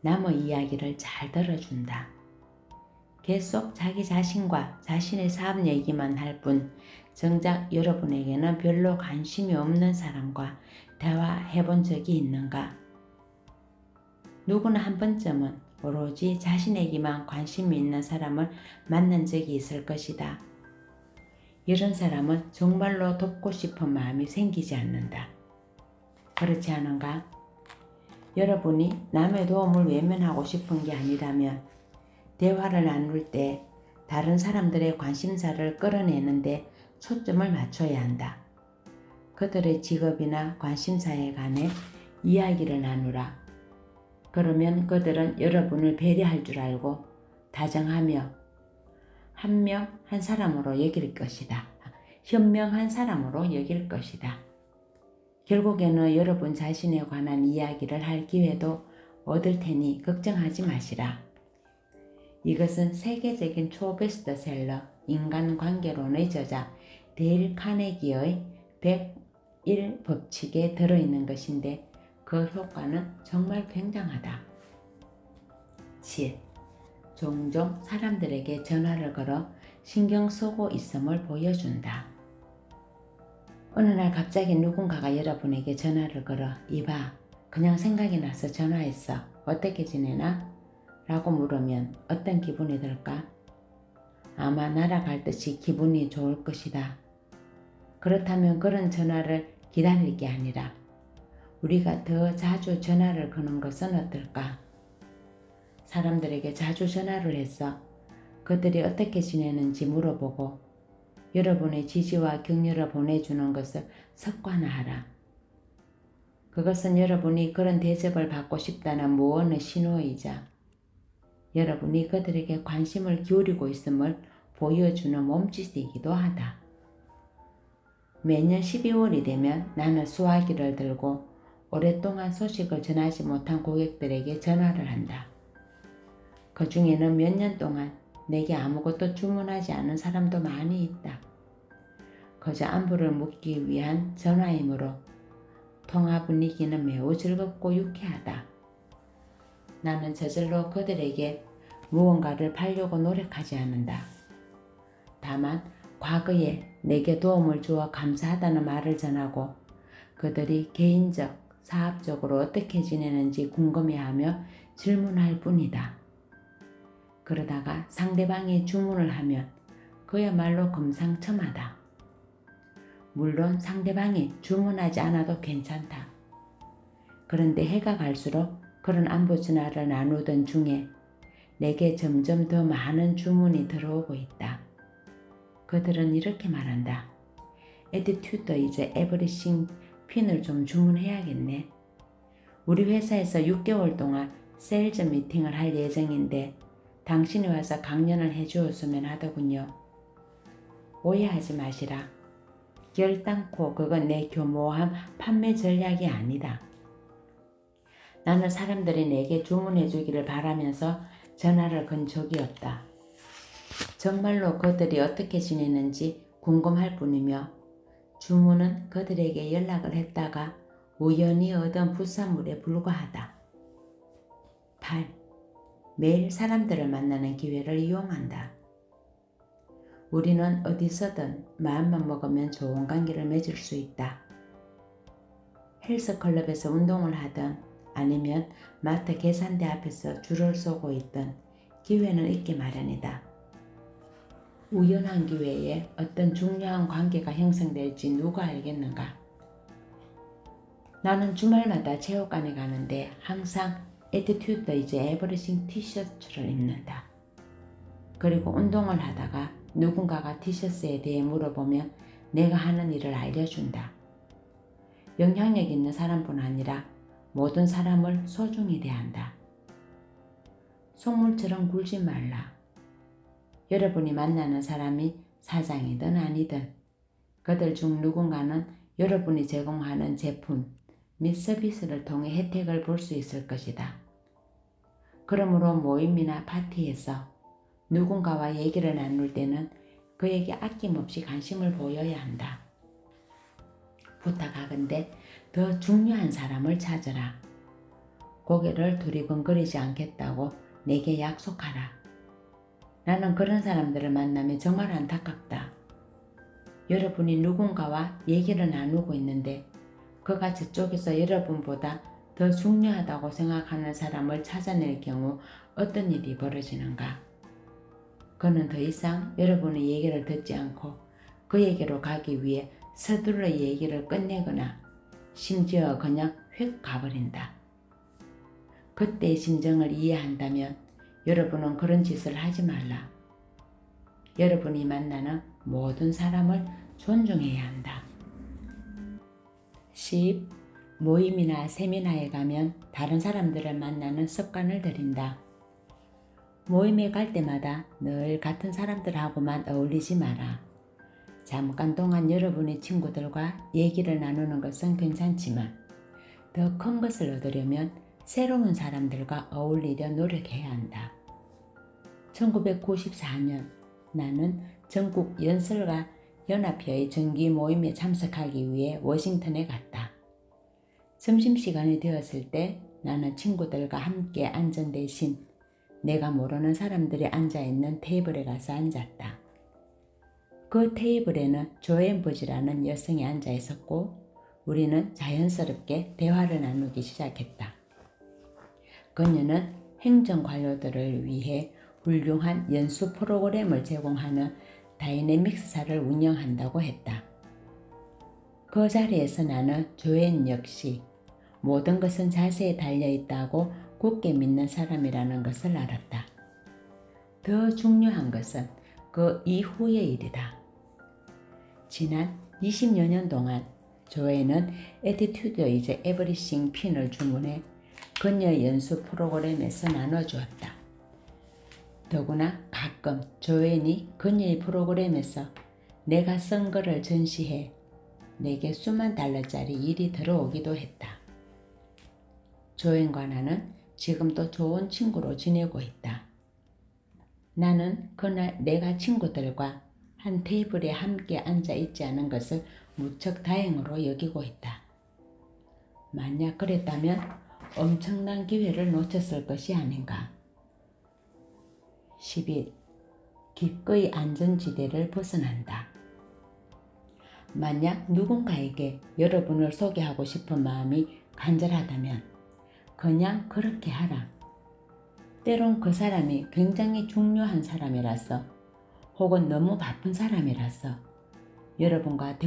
남의 이야기를 잘 들어준다. 계속 자기 자신과 자신의 사업 얘기만 할 뿐 정작 여러분에게는 별로 관심이 없는 사람과 대화해 본 적이 있는가? 누구나 한 번쯤은 오로지 자신에게만 관심이 있는 사람을 만난 적이 있을 것이다. 이런 사람은 정말로 돕고 싶은 마음이 생기지 않는다. 그렇지 않은가? 여러분이 남의 도움을 외면하고 싶은 게 아니라면 대화를 나눌 때 다른 사람들의 관심사를 끌어내는데 초점을 맞춰야 한다. 그들의 직업이나 관심사에 관해 이야기를 나누라. 그러면 그들은 여러분을 배려할 줄 알고 다정하며 현명한 사람으로 여길 것이다. 결국에는 여러분 자신에 관한 이야기를 할 기회도 얻을 테니 걱정하지 마시라. 이것은 세계적인 초베스트셀러 인간관계론의 저자 데일 카네기의 101 법칙에 들어있는 것인데 그 효과는 정말 굉장하다. 7. 종종 사람들에게 전화를 걸어 신경 쓰고 있음을 보여준다. 어느 날 갑자기 누군가가 여러분에게 전화를 걸어 이봐, 그냥 생각이 나서 전화했어. 어떻게 지내나? 라고 물으면 어떤 기분이 들까? 아마 날아갈듯이 기분이 좋을 것이다. 그렇다면 그런 전화를 기다릴 게 아니라 우리가 더 자주 전화를 거는 것은 어떨까? 사람들에게 자주 전화를 해서 그들이 어떻게 지내는지 물어보고 여러분의 지지와 격려를 보내주는 것을 습관화하라. 그것은 여러분이 그런 대접을 받고 싶다는 무언의 신호이자 여러분이 그들에게 관심을 기울이고 있음을 보여주는 몸짓이기도 하다. 매년 12월이 되면 나는 수화기를 들고 오랫동안 소식을 전하지 못한 고객들에게 전화를 한다. 그 중에는 몇 년 동안 내게 아무것도 주문하지 않은 사람도 많이 있다. 그저 안부를 묻기 위한 전화이므로 통화 분위기는 매우 즐겁고 유쾌하다. 나는 저절로 그들에게 무언가를 팔려고 노력하지 않는다. 다만 과거에 내게 도움을 주어 감사하다는 말을 전하고 그들이 개인적, 사업적으로 어떻게 지내는지 궁금해하며 질문할 뿐이다. 그러다가 상대방이 주문을 하면 그야말로 금상첨화다. 물론 상대방이 주문하지 않아도 괜찮다. 그런데 해가 갈수록 그런 안부 전화를 나누던 중에 내게 점점 더 많은 주문이 들어오고 있다. 그들은 이렇게 말한다. Attitude is everything 핀을 좀 주문해야겠네. 우리 회사에서 6개월 동안 세일즈 미팅을 할 예정인데 당신이 와서 강연을 해주었으면 하더군요. 오해하지 마시라. 결단코 그건 내 교모한 판매 전략이 아니다. 나는 사람들이 내게 주문해 주기를 바라면서 전화를 건 적이 없다. 정말로 그들이 어떻게 지내는지 궁금할 뿐이며 주문은 그들에게 연락을 했다가 우연히 얻은 부산물에 불과하다. 8. 매일 사람들을 만나는 기회를 이용한다. 우리는 어디서든 마음만 먹으면 좋은 관계를 맺을 수 있다. 헬스클럽에서 운동을 하든 아니면 마트 계산대 앞에서 줄을 서고 있든 기회는 있기 마련이다. 우연한 기회에 어떤 중요한 관계가 형성될지 누가 알겠는가? 나는 주말마다 체육관에 가는데 항상 에티튜드 이제 에버리싱 티셔츠를 입는다. 그리고 운동을 하다가 누군가가 티셔츠에 대해 물어보면 내가 하는 일을 알려준다. 영향력 있는 사람뿐 아니라 모든 사람을 소중히 대한다. 속물처럼 굴지 말라. 여러분이 만나는 사람이 사장이든 아니든 그들 중 누군가는 여러분이 제공하는 제품 및 서비스를 통해 혜택을 볼 수 있을 것이다. 그러므로 모임이나 파티에서 누군가와 얘기를 나눌 때는 그에게 아낌없이 관심을 보여야 한다. 부탁하건대 더 중요한 사람을 찾으라. 고개를 두리번거리지 않겠다고 내게 약속하라. 나는 그런 사람들을 만나면 정말 안타깝다. 여러분이 누군가와 얘기를 나누고 있는데 그가 저쪽에서 여러분보다 더 중요하다고 생각하는 사람을 찾아낼 경우 어떤 일이 벌어지는가? 그는 더 이상 여러분의 얘기를 듣지 않고 그에게로 가기 위해 서둘러 얘기를 끝내거나 심지어 그냥 휙 가버린다. 그때의 심정을 이해한다면 여러분은 그런 짓을 하지 말라. 여러분이 만나는 모든 사람을 존중해야 한다. 10. 모임이나 세미나에 가면 다른 사람들을 만나는 습관을 들인다. 모임에 갈 때마다 늘 같은 사람들하고만 어울리지 마라. 잠깐 동안 여러분의 친구들과 얘기를 나누는 것은 괜찮지만 더 큰 것을 얻으려면 새로운 사람들과 어울리려 노력해야 한다. 1994년 나는 전국 연설가 연합회의 정기 모임에 참석하기 위해 워싱턴에 갔다. 점심시간이 되었을 때 나는 친구들과 함께 앉은 대신 내가 모르는 사람들이 앉아있는 테이블에 가서 앉았다. 그 테이블에는 조앤 버지라는 여성이 앉아 있었고 우리는 자연스럽게 대화를 나누기 시작했다. 그녀는 행정관료들을 위해 훌륭한 연수 프로그램을 제공하는 다이내믹스사를 운영한다고 했다. 그 자리에서 나는 조앤 역시 모든 것은 자세에 달려있다고 굳게 믿는 사람이라는 것을 알았다. 더 중요한 것은 그 이후의 일이다. 지난 20여 년 동안 조앤은 에티튜드 이제 에버리싱 핀을 주문해 그녀의 연수 프로그램에서 나눠주었다. 더구나 가끔 조앤이 그녀의 프로그램에서 내가 쓴 글을 전시해 내게 수만 달러짜리 일이 들어오기도 했다. 조앤과 나는 지금도 좋은 친구로 지내고 있다. 나는 그날 내가 친구들과 한 테이블에 함께 앉아 있지 않은 것을 무척 다행으로 여기고 있다. 만약 그랬다면 엄청난 기회를 놓쳤을 것이 아닌가. 11. 기꺼이 안전지대를 벗어난다. 만약 누군가에게 여러분을 소개하고 싶은 마음이 간절하다면 그냥 그렇게 하라. 때론 그 사람이 굉장히 중요한 사람이라서 혹은 너무 바쁜 사람이라서 여러분과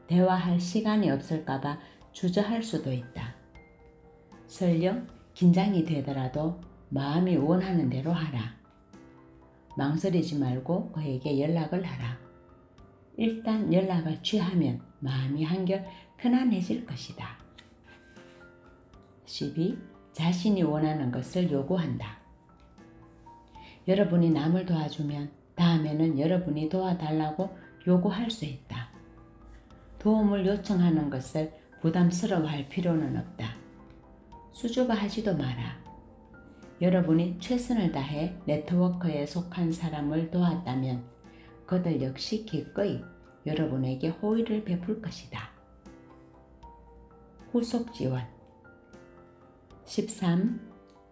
대화할 시간이 없을까봐 주저할 수도 있다. 설령 긴장이 되더라도 마음이 원하는 대로 하라. 망설이지 말고 그에게 연락을 하라. 일단 연락을 취하면 마음이 한결 편안해질 것이다. 12. 자신이 원하는 것을 요구한다. 여러분이 남을 도와주면 다음에는 여러분이 도와달라고 요구할 수 있다. 도움을 요청하는 것을 부담스러워할 필요는 없다. 수줍어하지도 마라. 여러분이 최선을 다해 네트워크에 속한 사람을 도왔다면 그들 역시 기꺼이 여러분에게 호의를 베풀 것이다. 후속 지원 13.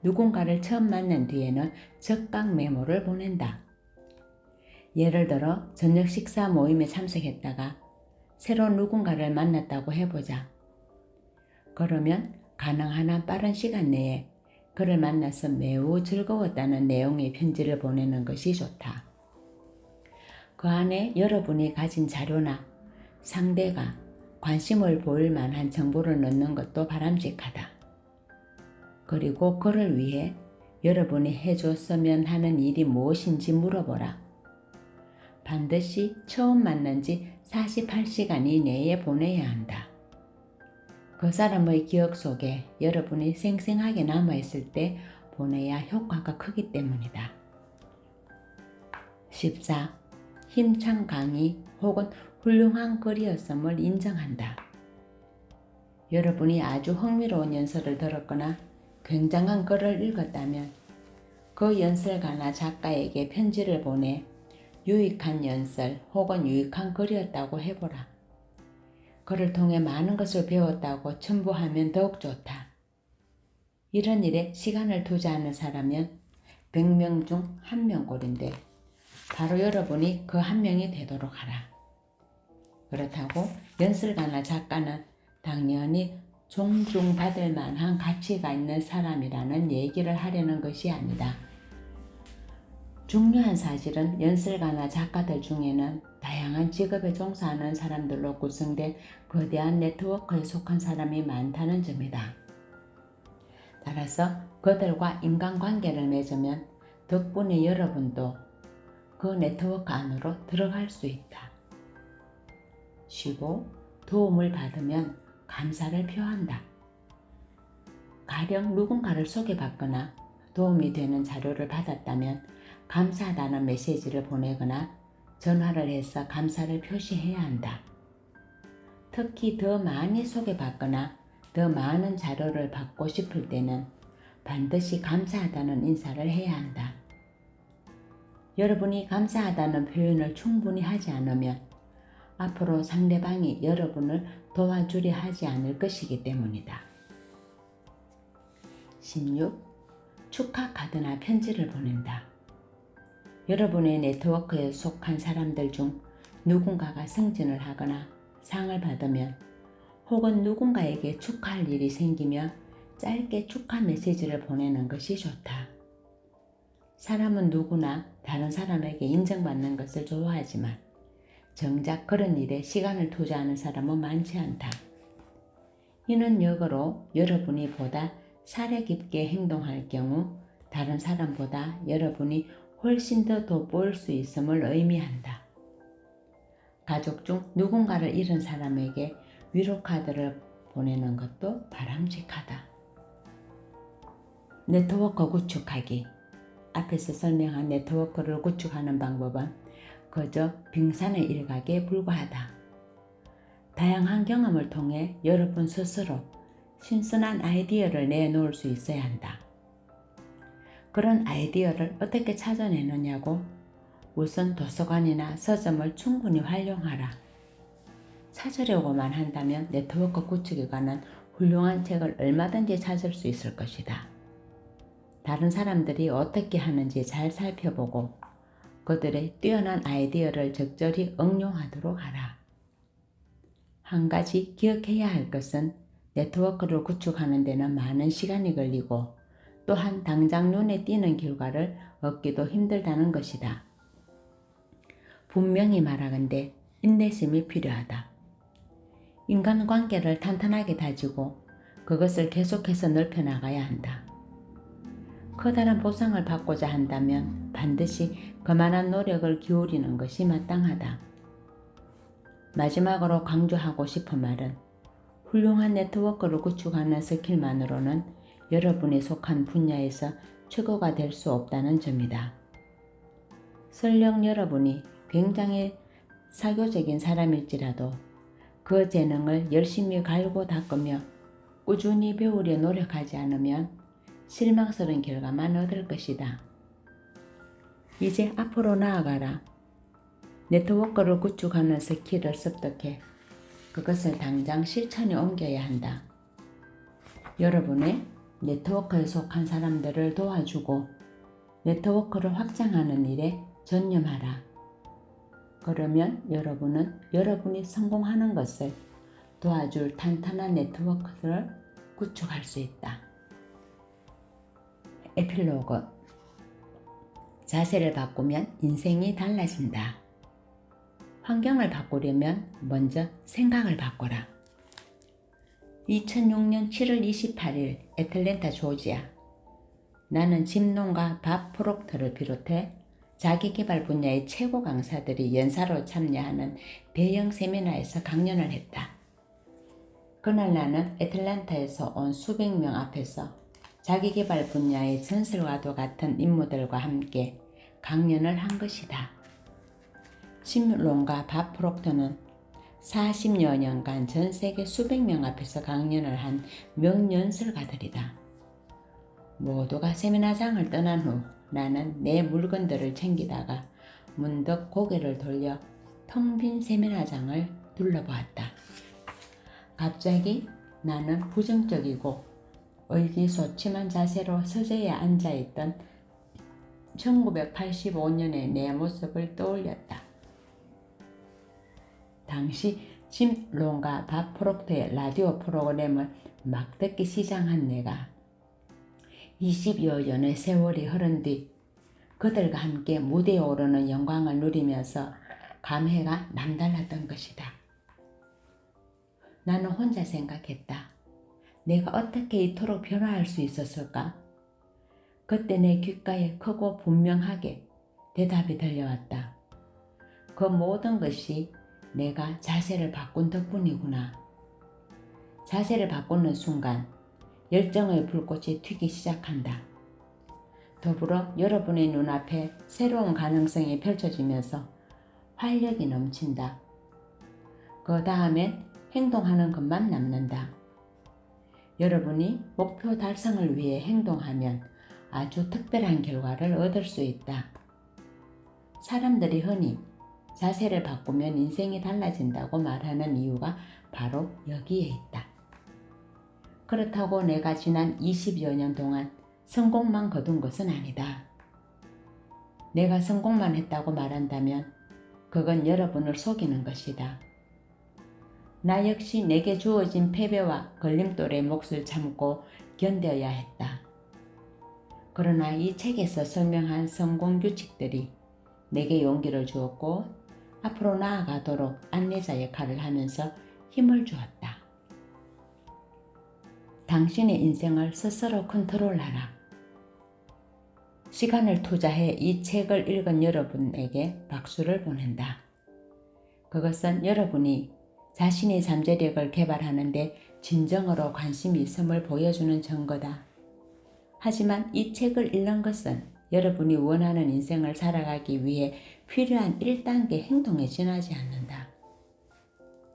누군가를 처음 만난 뒤에는 적각 메모를 보낸다. 예를 들어 저녁 식사 모임에 참석했다가 새로운 누군가를 만났다고 해보자. 그러면 가능한 한 빠른 시간 내에 그를 만나서 매우 즐거웠다는 내용의 편지를 보내는 것이 좋다. 그 안에 여러분이 가진 자료나 상대가 관심을 보일 만한 정보를 넣는 것도 바람직하다. 그리고 그를 위해 여러분이 해줬으면 하는 일이 무엇인지 물어보라. 반드시 처음 만난 지 48시간 이내에 보내야 한다. 그 사람의 기억 속에 여러분이 생생하게 남아있을 때 보내야 효과가 크기 때문이다. 14. 힘찬 강의 혹은 훌륭한 글이었음을 인정한다. 여러분이 아주 흥미로운 연설을 들었거나 굉장한 글을 읽었다면 그 연설가나 작가에게 편지를 보내 유익한 연설 혹은 유익한 글이었다고 해보라. 그를 통해 많은 것을 배웠다고 첨부하면 더욱 좋다. 이런 일에 시간을 투자하는 사람은 100명 중 1명 꼴인데 바로 여러분이 그 한 명이 되도록 하라. 그렇다고 연설가나 작가는 당연히 존중받을 만한 가치가 있는 사람이라는 얘기를 하려는 것이 아니다. 중요한 사실은 연설가나 작가들 중에는 다양한 직업에 종사하는 사람들로 구성된 거대한 네트워크에 속한 사람이 많다는 점이다. 따라서 그들과 인간관계를 맺으면 덕분에 여러분도 그 네트워크 안으로 들어갈 수 있다. 15. 도움을 받으면 감사를 표한다. 가령 누군가를 소개받거나 도움이 되는 자료를 받았다면 감사하다는 메시지를 보내거나 전화를 해서 감사를 표시해야 한다. 특히 더 많이 소개받거나 더 많은 자료를 받고 싶을 때는 반드시 감사하다는 인사를 해야 한다. 여러분이 감사하다는 표현을 충분히 하지 않으면 앞으로 상대방이 여러분을 도와주려 하지 않을 것이기 때문이다. 16. 축하 카드나 편지를 보낸다. 여러분의 네트워크에 속한 사람들 중 누군가가 승진을 하거나 상을 받으면 혹은 누군가에게 축하할 일이 생기면 짧게 축하 메시지를 보내는 것이 좋다. 사람은 누구나 다른 사람에게 인정받는 것을 좋아하지만 정작 그런 일에 시간을 투자하는 사람은 많지 않다. 이는 역으로 여러분이 보다 사려 깊게 행동할 경우 다른 사람보다 여러분이 훨씬 더 돋보일 수 있음을 의미한다. 가족 중 누군가를 잃은 사람에게 위로 카드를 보내는 것도 바람직하다. 네트워크 구축하기. 앞에서 설명한 네트워크를 구축하는 방법은 그저 빙산의 일각에 불과하다. 다양한 경험을 통해 여러분 스스로 신선한 아이디어를 내놓을 수 있어야 한다. 그런 아이디어를 어떻게 찾아내느냐고? 우선 도서관이나 서점을 충분히 활용하라. 찾으려고만 한다면 네트워크 구축에 관한 훌륭한 책을 얼마든지 찾을 수 있을 것이다. 다른 사람들이 어떻게 하는지 잘 살펴보고 그들의 뛰어난 아이디어를 적절히 응용하도록 하라. 한 가지 기억해야 할 것은 네트워크를 구축하는 데는 많은 시간이 걸리고 또한 당장 눈에 띄는 결과를 얻기도 힘들다는 것이다. 분명히 말하건대 인내심이 필요하다. 인간관계를 탄탄하게 다지고 그것을 계속해서 넓혀나가야 한다. 커다란 보상을 받고자 한다면 반드시 그만한 노력을 기울이는 것이 마땅하다. 마지막으로 강조하고 싶은 말은 훌륭한 네트워크를 구축하는 스킬만으로는 여러분이 속한 분야에서 최고가 될 수 없다는 점이다. 설령 여러분이 굉장히 사교적인 사람일지라도 그 재능을 열심히 갈고 닦으며 꾸준히 배우려 노력하지 않으면 실망스러운 결과만 얻을 것이다. 이제 앞으로 나아가라. 네트워크를 구축하는 스킬을 습득해 그것을 당장 실천에 옮겨야 한다. 여러분의 네트워크에 속한 사람들을 도와주고 네트워크를 확장하는 일에 전념하라. 그러면 여러분은 여러분이 성공하는 것을 도와줄 탄탄한 네트워크를 구축할 수 있다. 에필로그. 자세를 바꾸면 인생이 달라진다. 환경을 바꾸려면 먼저 생각을 바꿔라. 2006년 7월 28일 애틀랜타 조지아. 나는 짐농가 밥 프록터를 비롯해 자기개발 분야의 최고 강사들이 연사로 참여하는 대형 세미나에서 강연을 했다. 그날 나는 애틀랜타에서 온 수백 명 앞에서 자기개발 분야의 전설과도 같은 인물들과 함께 강연을 한 것이다. 짐롱과 밥 프록터는 40여 년간 전 세계 수백 명 앞에서 강연을 한 명연설가들이다. 모두가 세미나장을 떠난 후 나는 내 물건들을 챙기다가 문득 고개를 돌려 텅 빈 세미나장을 둘러보았다. 갑자기 나는 부정적이고 의기소침한 자세로 서재에 앉아있던 1985년의 내 모습을 떠올렸다. 당시 짐롱과 밥 프록터의 라디오 프로그램을 막 듣기 시작한 내가 20여 년의 세월이 흐른 뒤 그들과 함께 무대에 오르는 영광을 누리면서 감회가 남달랐던 것이다. 나는 혼자 생각했다. 내가 어떻게 이토록 변화할 수 있었을까? 그때 내 귓가에 크고 분명하게 대답이 들려왔다. 그 모든 것이 내가 자세를 바꾼 덕분이구나. 자세를 바꾸는 순간 열정의 불꽃이 튀기 시작한다. 더불어 여러분의 눈앞에 새로운 가능성이 펼쳐지면서 활력이 넘친다. 그 다음엔 행동하는 것만 남는다. 여러분이 목표 달성을 위해 행동하면 아주 특별한 결과를 얻을 수 있다. 사람들이 흔히 자세를 바꾸면 인생이 달라진다고 말하는 이유가 바로 여기에 있다. 그렇다고 내가 지난 20여 년 동안 성공만 거둔 것은 아니다. 내가 성공만 했다고 말한다면 그건 여러분을 속이는 것이다. 나 역시 내게 주어진 패배와 걸림돌의 몫을 참고 견뎌야 했다. 그러나 이 책에서 설명한 성공 규칙들이 내게 용기를 주었고 앞으로 나아가도록 안내자 역할을 하면서 힘을 주었다. 당신의 인생을 스스로 컨트롤하라. 시간을 투자해 이 책을 읽은 여러분에게 박수를 보낸다. 그것은 여러분이 자신의 잠재력을 개발하는 데 진정으로 관심이 있음을 보여주는 증거다. 하지만 이 책을 읽는 것은 여러분이 원하는 인생을 살아가기 위해 필요한 1단계 행동에 지나지 않는다.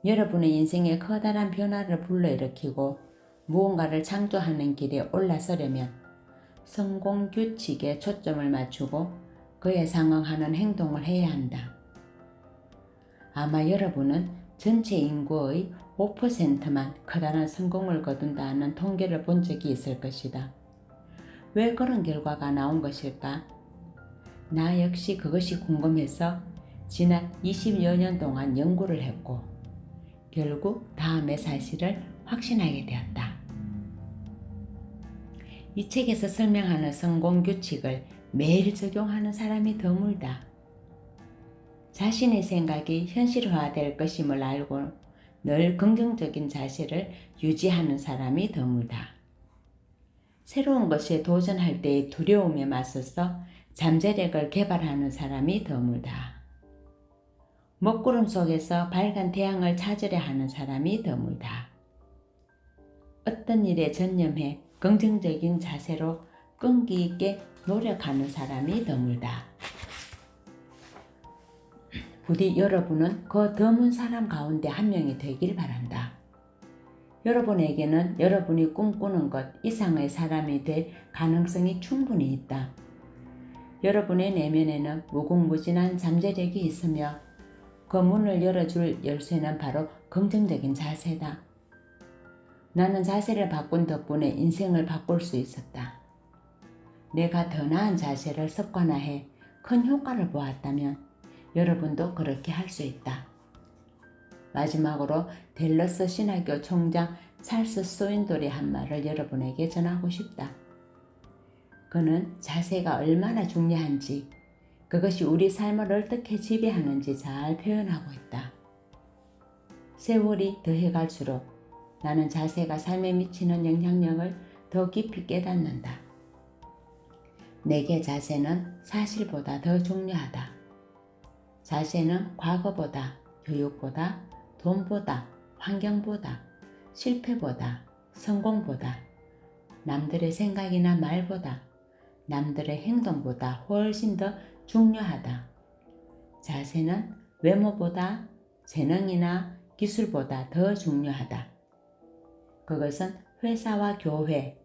여러분의 인생에 커다란 변화를 불러일으키고 무언가를 창조하는 길에 올라서려면 성공 규칙에 초점을 맞추고 그에 상응하는 행동을 해야 한다. 아마 여러분은 전체 인구의 5%만 커다란 성공을 거둔다는 통계를 본 적이 있을 것이다. 왜 그런 결과가 나온 것일까? 나 역시 그것이 궁금해서 지난 20여 년 동안 연구를 했고 결국 다음의 사실을 확신하게 되었다. 이 책에서 설명하는 성공 규칙을 매일 적용하는 사람이 드물다. 자신의 생각이 현실화될 것임을 알고 늘 긍정적인 자세를 유지하는 사람이 드물다. 새로운 것에 도전할 때의 두려움에 맞서서 잠재력을 개발하는 사람이 드물다. 먹구름 속에서 밝은 태양을 찾으려 하는 사람이 드물다. 어떤 일에 전념해 긍정적인 자세로 끈기 있게 노력하는 사람이 드물다. 부디 여러분은 그 드문 사람 가운데 한 명이 되길 바란다. 여러분에게는 여러분이 꿈꾸는 것 이상의 사람이 될 가능성이 충분히 있다. 여러분의 내면에는 무궁무진한 잠재력이 있으며 그 문을 열어줄 열쇠는 바로 긍정적인 자세다. 나는 자세를 바꾼 덕분에 인생을 바꿀 수 있었다. 내가 더 나은 자세를 습관화해 큰 효과를 보았다면 여러분도 그렇게 할 수 있다. 마지막으로 댈러스 신학교 총장 찰스 스윈돌이 한 말을 여러분에게 전하고 싶다. 그는 자세가 얼마나 중요한지, 그것이 우리 삶을 어떻게 지배하는지 잘 표현하고 있다. 세월이 더해갈수록 나는 자세가 삶에 미치는 영향력을 더 깊이 깨닫는다. 내게 자세는 사실보다 더 중요하다. 자세는 과거보다, 교육보다, 돈보다, 환경보다, 실패보다, 성공보다, 남들의 생각이나 말보다, 남들의 행동보다 훨씬 더 중요하다. 자세는 외모보다, 재능이나 기술보다 더 중요하다. 그것은 회사와 교회,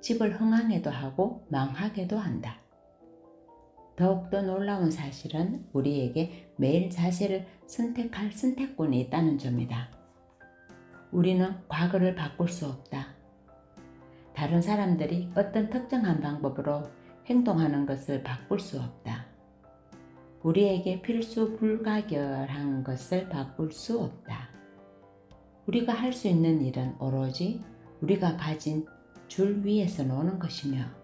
집을 흥하게도 하고 망하게도 한다. 더욱더 놀라운 사실은 우리에게 매일 자세를 선택할 선택권이 있다는 점이다. 우리는 과거를 바꿀 수 없다. 다른 사람들이 어떤 특정한 방법으로 행동하는 것을 바꿀 수 없다. 우리에게 필수 불가결한 것을 바꿀 수 없다. 우리가 할 수 있는 일은 오로지 우리가 가진 줄 위에서 노는 것이며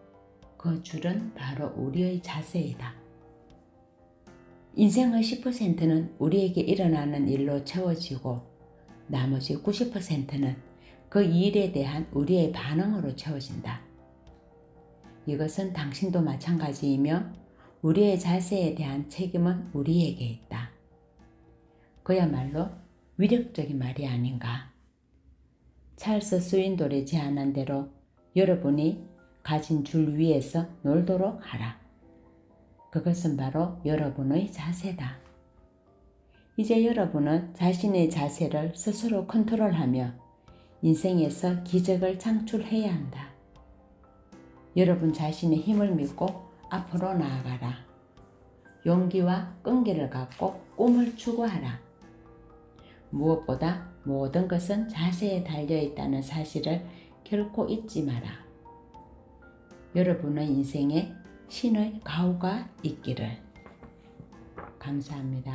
그 줄은 바로 우리의 자세이다. 인생의 10%는 우리에게 일어나는 일로 채워지고 나머지 90%는 그 일에 대한 우리의 반응으로 채워진다. 이것은 당신도 마찬가지이며 우리의 자세에 대한 책임은 우리에게 있다. 그야말로 위력적인 말이 아닌가. 찰스 스윈돌이 제안한 대로 여러분이 가진 줄 위에서 놀도록 하라. 그것은 바로 여러분의 자세다. 이제 여러분은 자신의 자세를 스스로 컨트롤하며 인생에서 기적을 창출해야 한다. 여러분 자신의 힘을 믿고 앞으로 나아가라. 용기와 끈기를 갖고 꿈을 추구하라. 무엇보다 모든 것은 자세에 달려있다는 사실을 결코 잊지 마라. 여러분의 인생에 신의 가호가 있기를. 감사합니다.